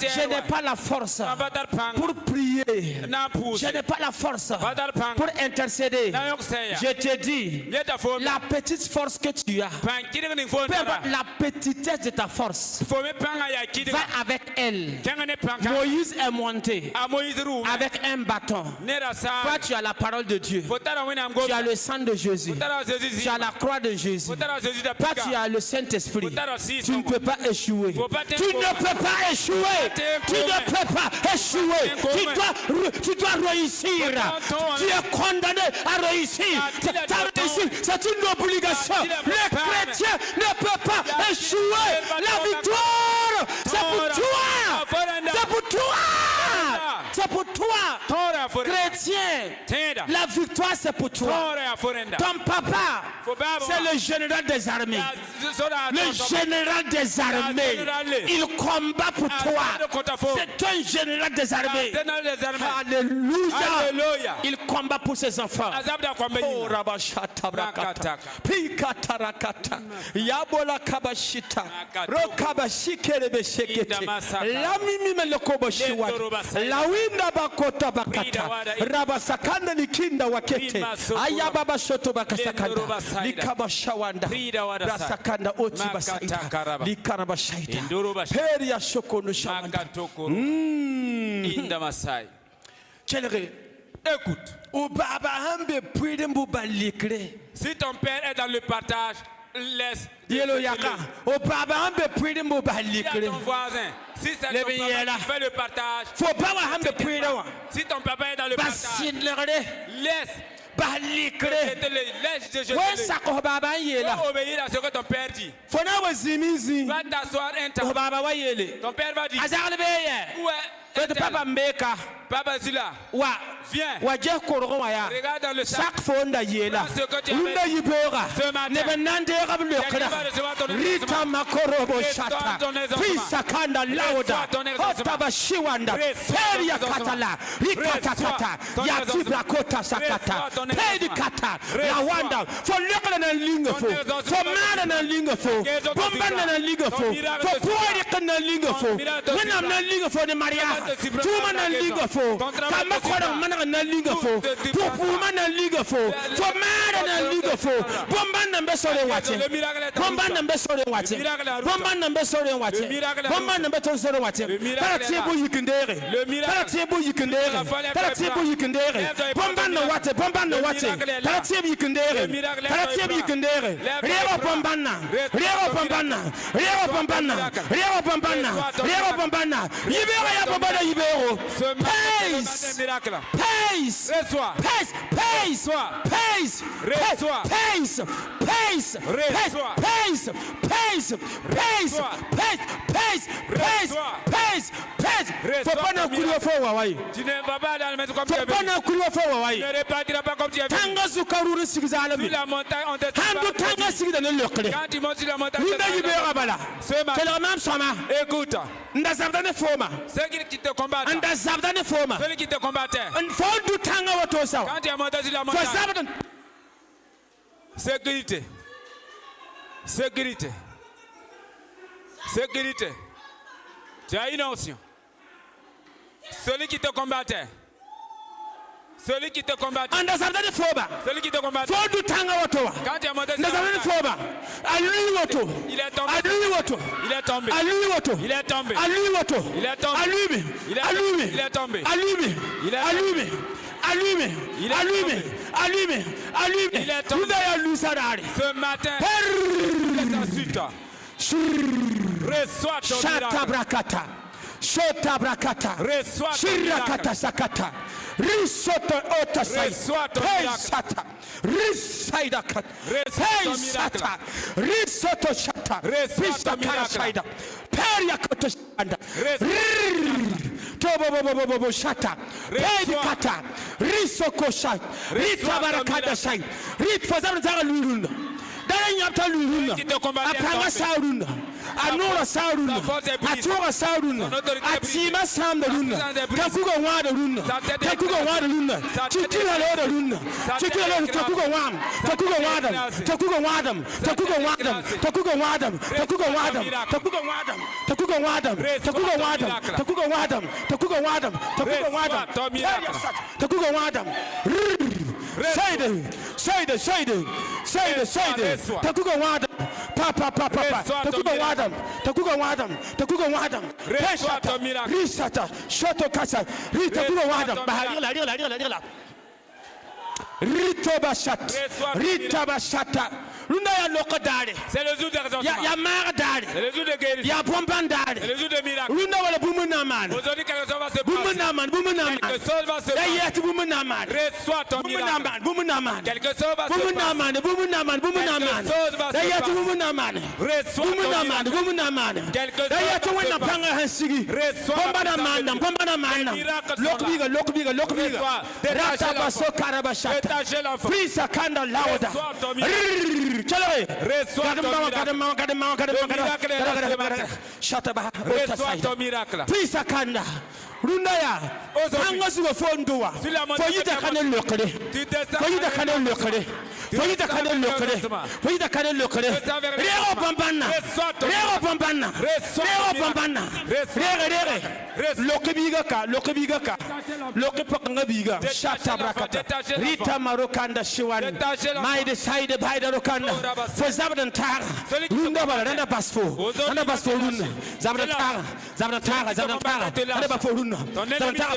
Je n'ai pas la force pour prier. Je n'ai pas la force pour intercéder. Je te dis, la petite force que tu as, peu importe la petitesse de ta force, va avec elle. Moïse est monté avec un bâton. Toi, tu as la parole de Dieu. Tu as le sang de Jésus. Tu as la croix de Jésus. Toi, tu as le Saint-Esprit. Tu ne peux pas échouer. Tu ne peux pas échouer. Tu ne peux pas échouer. Tu dois réussir. Tu es condamné à réussir. C'est une obligation. Le chrétien ne peut pas échouer. La victoire, c'est pour toi. C'est pour toi. C'est pour toi. Chrétien, la victoire, c'est pour toi. Ton papa, c'est le général des armées. Le général des armées. Il combat pour toi. C'est un général des armées. Alléluia. Il combat pour ses enfants. Oh, Rabashata Brakata. Pikatarakata. Yabola Kabashita. Rokabashikerebeshekete. Lamimi Melokoboshiwa. Lawinda Bakota Bakata. Rabasakanda Likinda Wakete. Ayababa Shoto Bakasakanda. Likabashawanda. Rasakanda Oti Basaita. Likarabashaita. Peria Shokono Shamanda. Inda Masai. Écoute. Si ton père est dans le partage, laisse. Dis à ton voisin. Si c'est ton papa qui fait le partage, si ton papa est dans le partage, laisse. Obéir à ce que ton père dit. Va t'asseoir un temps. Ton père va dire. Où est Papa Zila, viens. Regarde dans le sac. Ce que tu ce Faut pas nous courir au fond, Hawaii. Tu ne vas pas dans le mettre comme tu veux. Faut pas nous courir au fond, Hawaii. Tu ne repartiras pas comme tu as vu. Sur la montagne, on te quand tu montes sur la montagne, c'est le même somme. Écoute. Ceux qui te combattent. Ceux qui te combattaient. Quand tu as monté sur la montagne. Sécurité. Sécurité. Sécurité. Tu as une onction. Celui qui te combattait. Celui qui te combattait. Celui qui te combattait. Quand tu as monté sur la montagne. Il est tombé. Il est tombé. Il est tombé. Il est tombé. Il est tombé. Il est tombé. Il est allumé. Allumé. Il est tombé. Ce matin. Reçois ton Shata miracle. brakata. Shota brakata. Reçois ton Shirakata miracle. sakata. Risoto otasai. Reçois ton Hey miracle. sata. Risaidaka. Reçois Hey ton miracle. sata. Risoto shata. Reçois ton miracle. Saida. Periakoto shanda. Tobo shata. Pedikata. Risoko shai. Rita barakata shai. Rit fazana zara lurunda. Dara nyapta lurunda. Apanga saurunda. Anora saurunda. Atora saurunda. Atima samba runda. Takugo wada runda. Takugo wada runda. Chikila loda runda. Chikila loda takugo wam. Takugo wadam. Takugo wadam. Takugo wadam. Takugo wadam. Takugo wadam. Takugo wadam. Takugo wadam. Takugo wadam. Takugo wadam. Takugo wadam. Takugo wadam. Takugo wadam. Say it. Takugo wadam. Papa. Takugo wadam. Takugo wadam. Reçois ton miracle. Risata. Shoto kasa. Takugo wadam. Rila. Rita bashata. Lunda ya loka dare. C'est le jour de résurrection. Ya mara dare. C'est le jour de guérison. Ya bomban dare. C'est le jour de miracle. Lunda wala bumunaman. Aujourd'hui, quelque chose va se Bumunaman. Quelque chose va se passer. Yati bumunaman. Reçois ton miracle. Bumunaman. Quelque chose va se passer. Bumunaman. Yati bumunaman. Reçois ton miracle. Bumunaman. Quelque chose Yati va se wena passer. panga hansigi. Reçois Bombana. Lokbiga. Reçois. Rata baso karabashata. Détachez l'enfant. Please kanda lauda. Reçois ton miracle. Reçois ton miracle. Please kanda. Rundaya. Angosu go fondua. For you that can look at it. For you that can look at it. For you that can look at it. For you that can look at it. Reo Bambana. Lokebiga. Shata brakata. Rita Marokanda Shiwan. My decided by the Rokanda. For Zabadan Tara. Runda Randa Basfo. Runda. Zabadan Tara. Zabantara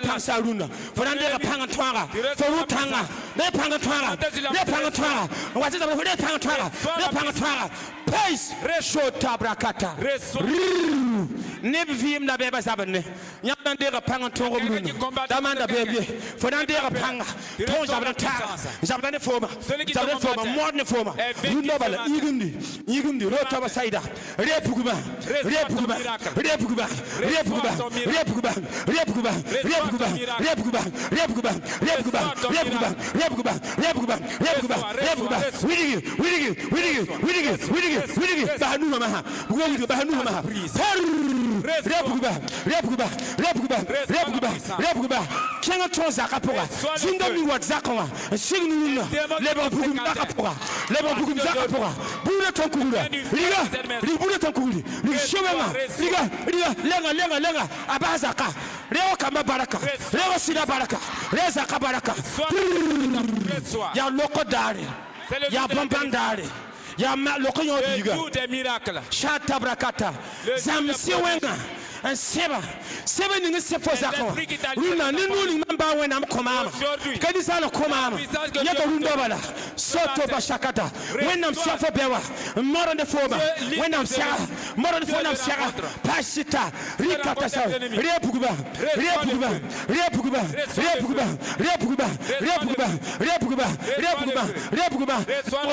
Pansaruna. For Andera Pangantara. For Rutanga. Ne Pangantara. What is the Pangantara? Pace. Shota brakata. Never vim na beba sabane. Yandera Pangantoro. Damanda baby. For Andera Panga. Zabana forma. Modern forma. Rundabala. Igundi. Rotaba Saida. Repuguba. Leo kama baraka. Leo sina baraka. Leza kabaraka. Ya loko dare. Ya bombandare. Ya loko yobiga. Jour des miracles. Shata brakata. Zamsi wenga. And seven in the Sefozako. Luna, Nunu, number when I'm comama. Kadisana comama. Yato Rundabala. Soto Bashakata. When I'm Safa Bewa. More on the former. When I'm Sarah. More on the phone of Sarah. Pashita. Rikata. Repuba.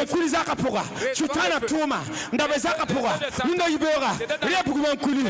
Kulizaka Pura. Chutana Tuma. Ndabezaka Pura. Nunda Ibera. Repuban Kuli.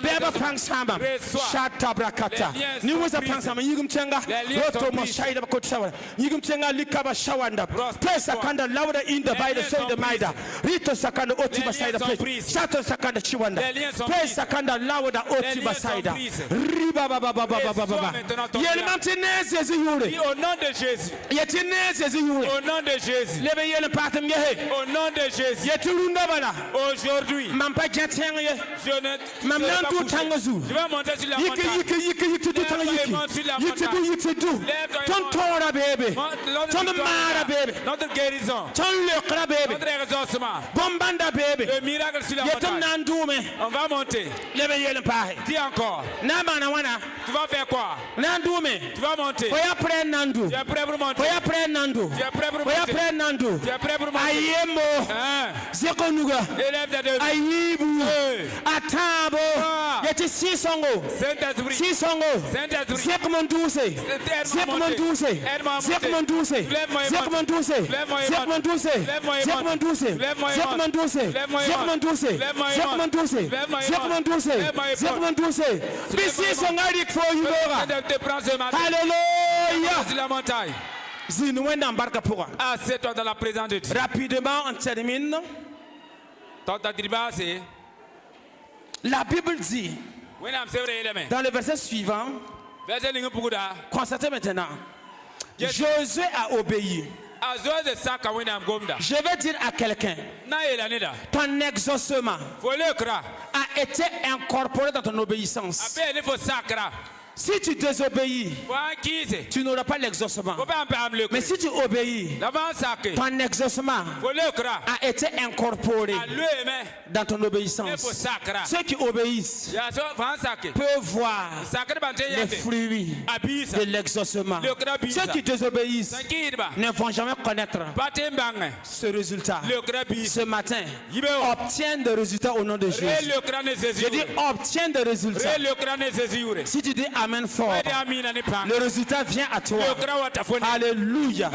Beba Pangsama, Shata Brakata, Nimusa Pangsama, Yugumchenga, Roto Moshaida Kotsawa, Yugumchenga Likaba Shawanda, Press Sakanda louder in the by the side of Maida, Rito Sakanda Otima side of place, Shato sakanda chiwanda. Les liens sont Pe brisés. sakanda lawda oti basaida. Riba baba baba baba baba. Yelmamtine Jésus yure. Dis au nom de Jésus. Yetine Jésus yure. Au nom de Jésus. Lebe yele patam yehe. Au nom de Jésus. Yetulunda bala. Aujourd'hui, Mampa jateng ye. je ne Mam serai nan pas du couché. tangazu. Je vais monter sur la Yiki montagne. yiki du tanga yiki. Yiki du. Ton tora bebe. Ton mara bebe. Notre guérison. Ton lekra bebe. Notre exaucement. Bombanda bebe. Le miracle sur la Yetum montagne. nandume. On va monter. Lebe yele pahe. Dis encore. Namana wana. Tu vas faire quoi? Nandume. Tu vas monter. Foya pre nandu. Tu es prêt pour monter? Foya pre nandu. Tu es prêt pour Foya monter? pre nandu. Tu es prêt pour monter? Ayemo. Hein? Zekonuga. Élève tes deux. Ayibu. Hey. Atabo. Ah. Yeti sisongo. Saint-Esprit. Sisongo. Saint-Esprit. Zekmonduse. Aide-moi à Zekmonduse. monter. Aide-moi à monter. Zekmonduse. Lève-moi et monte. Zekmonduse. Lève-moi et monte. Zekmonduse. Lève-moi et monte. Zekmonduse. Lève-moi et monte. Zekmonduse. Lève-moi et monte. Zekmonduse. Lève-moi et monte. Zekmonduse. Lève-moi et monte. Zekmonduse. Lève-moi et monte. Zekmonduse. Bisi songarik fo yubora. Te prends ce matin. Alléluia. Sur la montagne. Zinuenda mbarka pourra. Assieds-toi dans la présence de Dieu. Rapidement, on termine. C'est La Bible dit, dans le verset suivant, constatez maintenant, Josué a obéi. Je vais dire à quelqu'un, ton exaucement a été incorporé dans ton obéissance. Si tu désobéis, tu n'auras pas l'exaucement. Mais si tu obéis, ton exaucement a été incorporé dans ton obéissance. Ceux qui obéissent peuvent voir les fruits de l'exaucement. Ceux qui désobéissent ne vont jamais connaître ce résultat. Ce matin, obtiens des résultats au nom de Jésus. Je dis obtiens des résultats. Si tu dis Amen fort, le résultat vient à toi. Alléluia.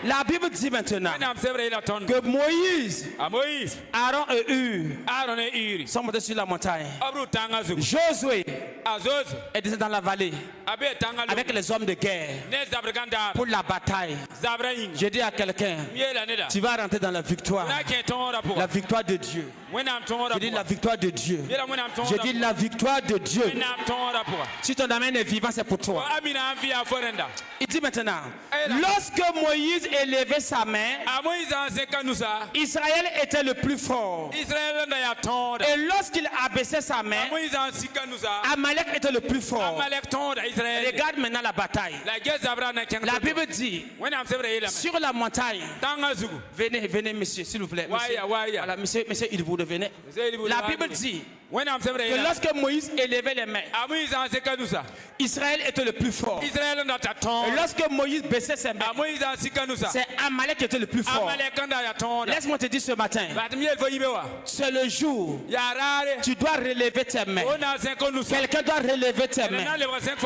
La Bible dit maintenant que Moïse, Aaron et Hur sont montés sur la montagne. Josué est descendu dans la vallée avec les hommes de guerre pour la bataille. Je dis à quelqu'un, tu vas rentrer dans la victoire. La victoire de Dieu. Je dis la victoire de Dieu. Je dis la victoire de Dieu. Si ton amen est vivant, c'est pour toi. Il dit maintenant, lorsque Moïse élevait sa main, Israël était le plus fort. Et lorsqu'il abaissait sa main, Amalek était le plus fort. Regarde maintenant la bataille. La Bible dit, sur la montagne, venez monsieur, s'il vous plaît. Voilà, monsieur, il vous venez. La Bible dit que lorsque Moïse élevait les mains, Israël était le plus fort. Et lorsque Moïse baissait ses mains, c'est Amalek qui était le plus fort. Laisse-moi te dire ce matin, c'est le jour tu dois relever tes mains. Quelqu'un doit relever tes mains.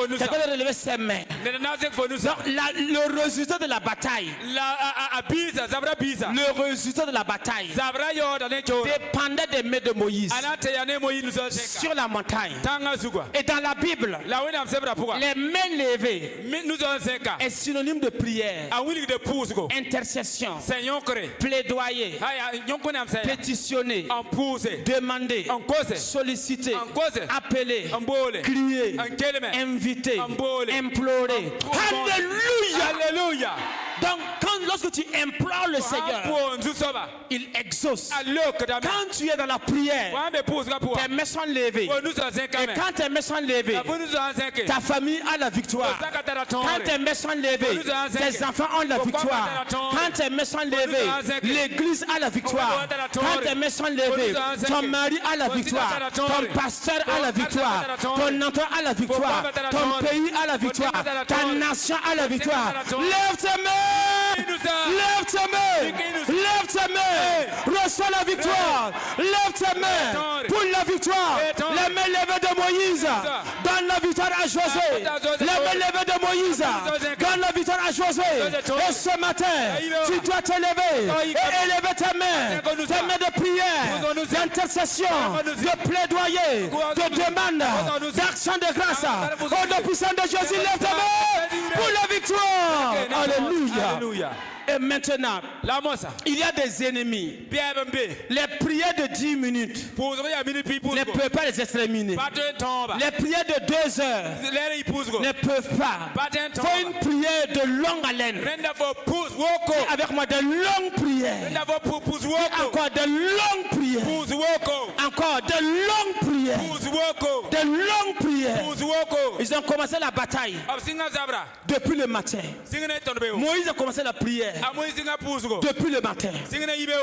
Quelqu'un doit relever ses mains. Donc, le résultat de la bataille, le résultat de la bataille dépendait des mains de Moïse sur la montagne. Et dans la Bible, les mains levées est synonyme de prière, intercession, plaidoyer, pétitionner, demander, solliciter, appeler, crier, inviter, implorer. Alléluia. Donc lorsque tu implores le Seigneur, il exauce. Quand tu es dans la prière, tes mains sont levées. Et quand tes mains sont levées, ta famille a la victoire. Quand tes mains sont levées, tes enfants ont la victoire. Quand tes mains sont levées, l'église a la victoire. Quand tes mains sont levées, ton mari a la victoire. Ton pasteur a la victoire. Ton entourage a la victoire. Ton pays a la victoire. Ta nation a la victoire. Lève tes mains. Lève tes mains. Lève tes mains. Reçois la victoire. Lève tes mains pour la victoire. Les mains levées de Moïse donne la victoire à Josué. Les mains levées de Moïse donne la victoire à Josué. Et ce matin, tu dois te lever et élever tes mains des mains de prière, d'intercession, de plaidoyer, de demande, d'action de grâce. Au nom puissant de Jésus, lève ta main pour la victoire. Alléluia. Et maintenant, il y a des ennemis. Les prières de 10 minutes ne peuvent pas les exterminer. Les prières de 2 heures ne peuvent pas. Il faut une prière de longue haleine. Avec moi, de longues prières. Encore de longues prières. Encore de longues prières. De longues prières. Ils ont commencé la bataille depuis le matin. Moïse a commencé la prière depuis le matin.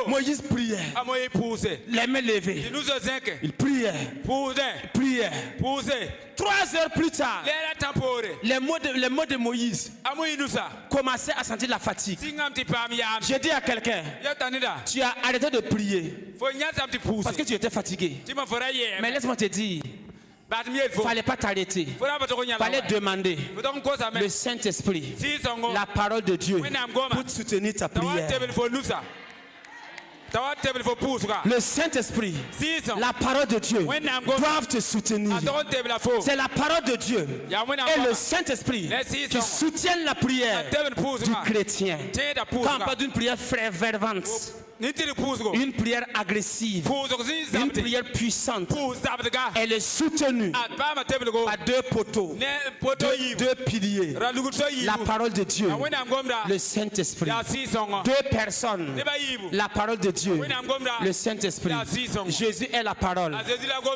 Moïse priait, les mains levées. Il priait. 3 heures plus tard, les mots de Moïse commençaient à sentir la fatigue. J'ai dit à quelqu'un, tu as arrêté de prier parce que tu étais fatigué. Mais laisse-moi te dire, il ne fallait pas t'arrêter. Il fallait demander le Saint-Esprit, la parole de Dieu, pour soutenir ta prière. Le Saint-Esprit, la parole de Dieu doivent te soutenir. C'est la parole de Dieu et le Saint-Esprit qui soutiennent la prière du chrétien. Quand on parle d'une prière fervente, une prière agressive, une prière puissante, elle est soutenue à 2 poteaux, 2 piliers, la parole de Dieu, le Saint-Esprit, 2 personnes, la parole de Dieu, le Saint-Esprit. Jésus est la parole,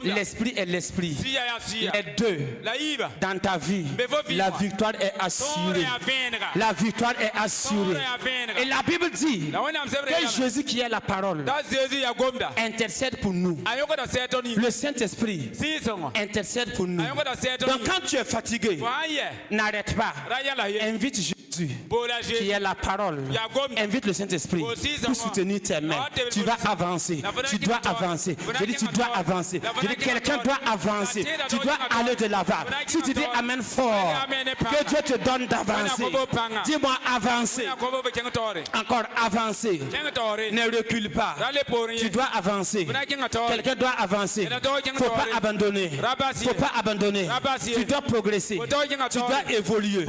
l'Esprit est l'Esprit. Les 2 dans ta vie, la victoire est assurée. La victoire est assurée. Et la Bible dit que Jésus qui est la parole intercède pour nous. Le Saint-Esprit intercède pour nous. Donc quand tu es fatigué, n'arrête pas. Invite Jésus qui est la parole. Invite le Saint-Esprit pour soutenir tes mains. Tu vas avancer. Tu dois avancer. Je dis tu dois avancer. Je dis quelqu'un doit avancer. Tu dois aller de l'avant. Si tu dis amen fort, que Dieu te donne d'avancer. Dis-moi avancer. Encore avancer. Ne recule pas. Tu dois avancer. Quelqu'un doit avancer. Il ne faut pas abandonner. Faut pas abandonner. Tu dois progresser. Tu dois évoluer.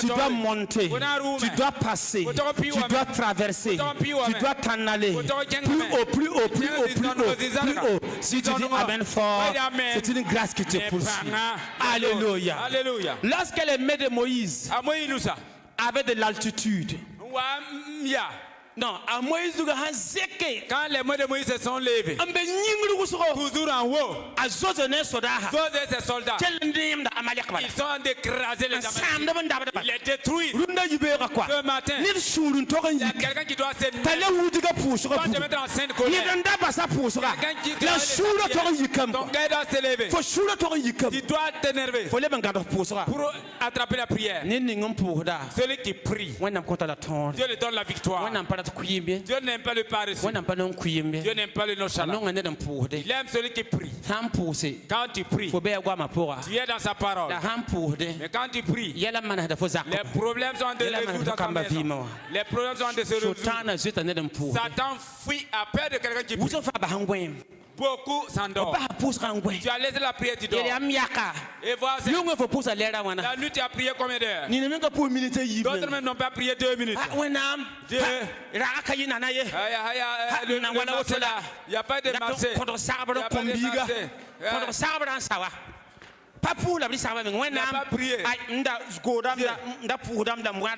Tu dois monter. Tu dois passer. Tu dois traverser. Tu dois t'en aller. Plus haut, plus haut, plus haut, plus haut, plus haut. Si tu dis amen fort, c'est une grâce qui te poursuit. Alléluia. Lorsque les mains de Moïse avaient de l'altitude, non, à Moïse, quand les mains de Moïse se sont levées, toujours en haut, ces soldats, ils sont en d'écraser les Amalekites. Ils les détruisent. Ce matin, il y a quelqu'un qui doit se mettre en scène de colère. Ton gars doit se lever. Tu dois t'énerver pour attraper la prière. Celui qui prie, Dieu lui donne la victoire. Dieu n'aime pas le paresseux. Dieu n'aime pas le nonchalant. Il aime celui qui prie. Quand tu pries, tu es dans sa parole. Mais quand tu pries, les problèmes sont de se résoudre dans ta maison. Les problèmes sont de se résoudre. Satan fuit à peur de quelqu'un qui prie. Beaucoup s'endorment. Tu as laissé la prière, tu dors. Et voici, la nuit tu as prié combien d'heures? D'autres même n'ont pas prié 2 minutes. Dieu. Il n'y a pas de marché. Pas pour la vie, ça va venir. Pas prier.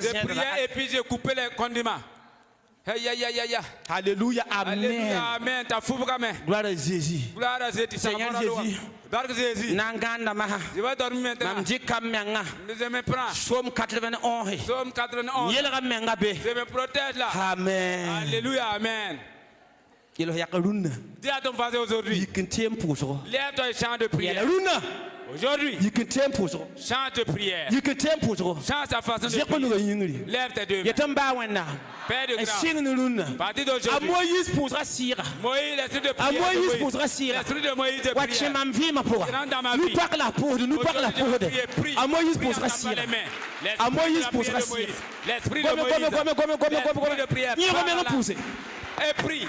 J'ai prié et puis j'ai coupé les condiments. Alléluia, amen. Amen. Gloire à Jésus. Seigneur Jésus. Je vais dormir maintenant. Je me prends. Psaume 91. Je me protège là. Amen. Alléluia, amen. Dis à ton voisin aujourd'hui. Lève-toi et chante de prière. Aujourd'hui, chante de prière. Chante sa façon de prier. Lève tes 2 mains. Père de grâce. Parti d'aujourd'hui. Moïse, l'esprit de prière. L'esprit de Moïse de prière. Rentre dans ma vie. Nous parle la pauvre. À Moïse posera cire. À Moïse posera cire. L'esprit de Moïse. L'esprit de prière. Et prie.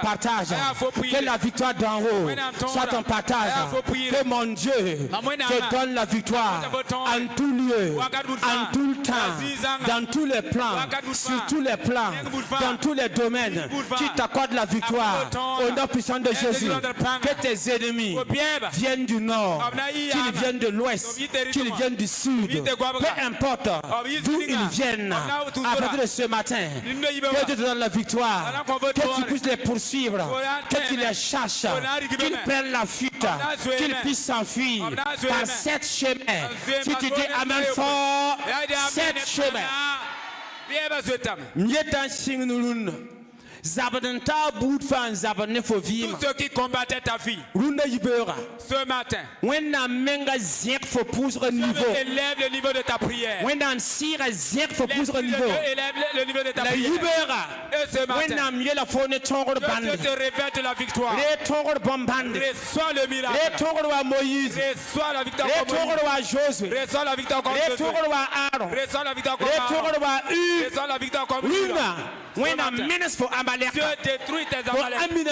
partage. Que la victoire d'en haut soit ton partage. Que mon Dieu te donne la victoire en tout lieu, en tout le temps, dans tous les plans, sur tous les plans, dans tous les domaines. Qui t'accorde la victoire au nom puissant de Jésus. Que tes ennemis viennent du nord, qu'ils viennent de l'ouest, qu'ils viennent du sud, peu importe d'où ils viennent, à partir de ce matin, que Dieu te donne la victoire, que tu puisses les poursuivre, que tu les cherches, qu'ils prennent la fuite, qu'ils puissent s'enfuir par sept chemins. Si tu dis Amen fort, sept chemins. Tout ceux qui combattaient ta vie ce matin, élève le niveau de ta prière. Élève le niveau de ta prière. Et ce matin, Dieu te révèle la victoire. Reçois le miracle. Reçois la victoire comme Moïse. Reçois la victoire comme Josué. Reçois la victoire comme Aaron. Reçois la victoire comme Judas. Dieu détruit tes Amaleks. Amène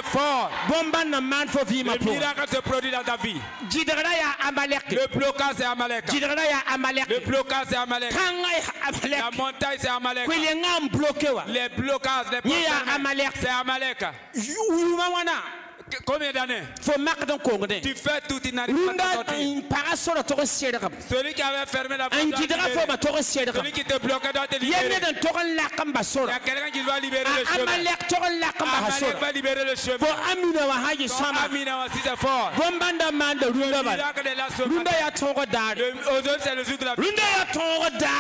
fort. Le miracle se produit dans ta vie. Le blocage c'est Amalek. Le blocage c'est Amalek. La montagne c'est Amalek. Les blocages, les problèmes c'est Amalek. Combien d'années? Tu fais tout, il n'arrive pas à sortir. Celui qui avait fermé la porte, celui qui te bloquait doit te libérer. Il y a quelqu'un qui doit libérer le chemin. Amalek va libérer le chemin. Amina aussi c'est fort. Le miracle est là ce matin. Aujourd'hui c'est le jour de la victoire.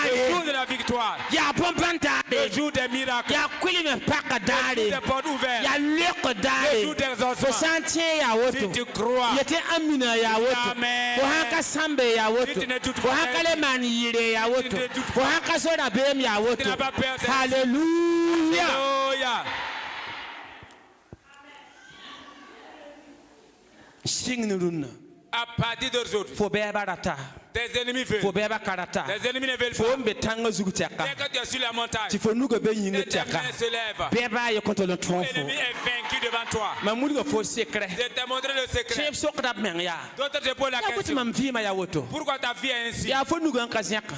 Le jour de la victoire. Le jour des miracles. Le jour des portes ouvertes. Le jour des ossements. Si tu crois, Amen. Alléluia. À partir d'aujourd'hui, tes ennemis veulent. Tes ennemis ne veulent pas. Dès que tu es sur la montagne, tes mains se lèvent. L'ennemi est vaincu devant toi. Je t'ai montré le secret. D'autres te posent la question. Pourquoi ta vie est ainsi?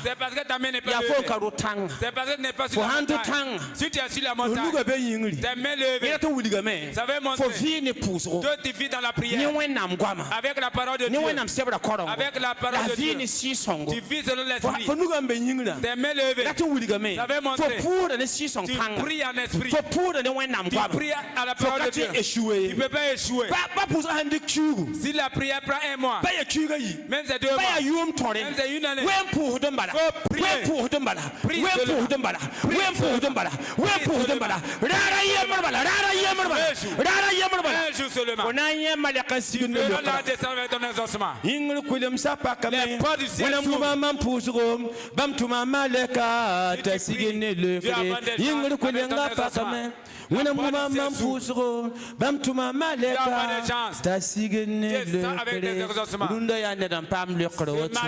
C'est parce que ta main n'est pas levée. C'est parce que tu n'es pas sur la montagne. Si tu es sur la montagne, tes mains levées, ça veut montrer que tu vis dans la prière. Avec la parole de Dieu. Avec la parole de Dieu. Tu vis selon l'esprit. Tes mains levées. Ça veut montrer. Tu pries en esprit. Tu pries à la parole de Dieu. Tu ne peux pas échouer. Si la prière prend un mois, même c'est 2 mois, même c'est une année, faut prier. Un jour seulement. Tu veux la descendre avec ton exaucement. Les portes du ciel s'ouvrent.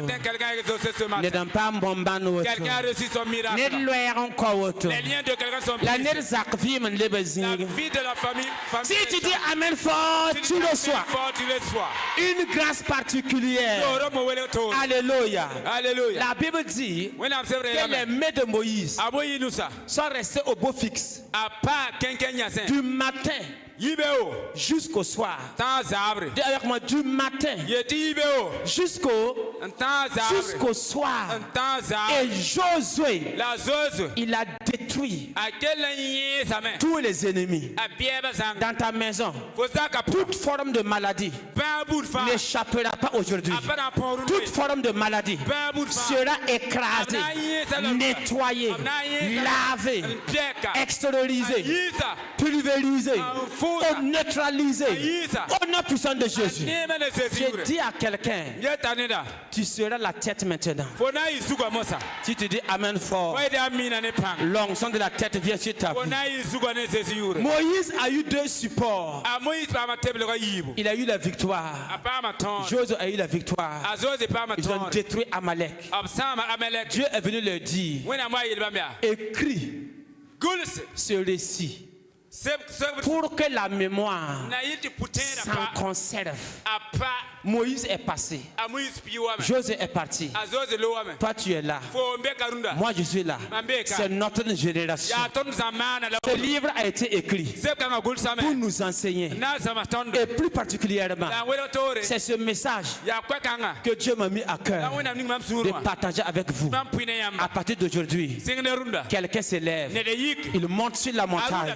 Quelqu'un a exaucé ce matin. Quelqu'un a reçu son miracle. Les liens de quelqu'un sont brisés. La vie de la famille. Si tu dis Amen fort, tu reçois une grâce particulière. Alléluia. La Bible dit que les mains de Moïse sont restées au beau fixe du matin jusqu'au soir. Dis avec moi, du matin jusqu'au soir. Et Josué, il a détruit tous les ennemis dans ta maison. Toute forme de maladie n'échappera pas aujourd'hui. Toute forme de maladie sera écrasée, nettoyée, lavée, extériorisée, pulvérisée, neutralisée. Au nom puissant de Jésus. Je dis à quelqu'un, tu seras la tête maintenant. Si tu dis Amen fort, l'onction de la tête vient sur ta vie. Moïse a eu 2 supports. Il a eu la victoire. Josué a eu la victoire. Ils ont détruit Amalek. Dieu est venu leur dire, écris ce récit pour que la mémoire s'en conserve. Moïse est passé. Josué est parti. Toi tu es là. Moi je suis là. C'est notre génération. Ce livre a été écrit pour nous enseigner. Et plus particulièrement, c'est ce message que Dieu m'a mis à cœur de partager avec vous. À partir d'aujourd'hui, quelqu'un se lève, il monte sur la montagne.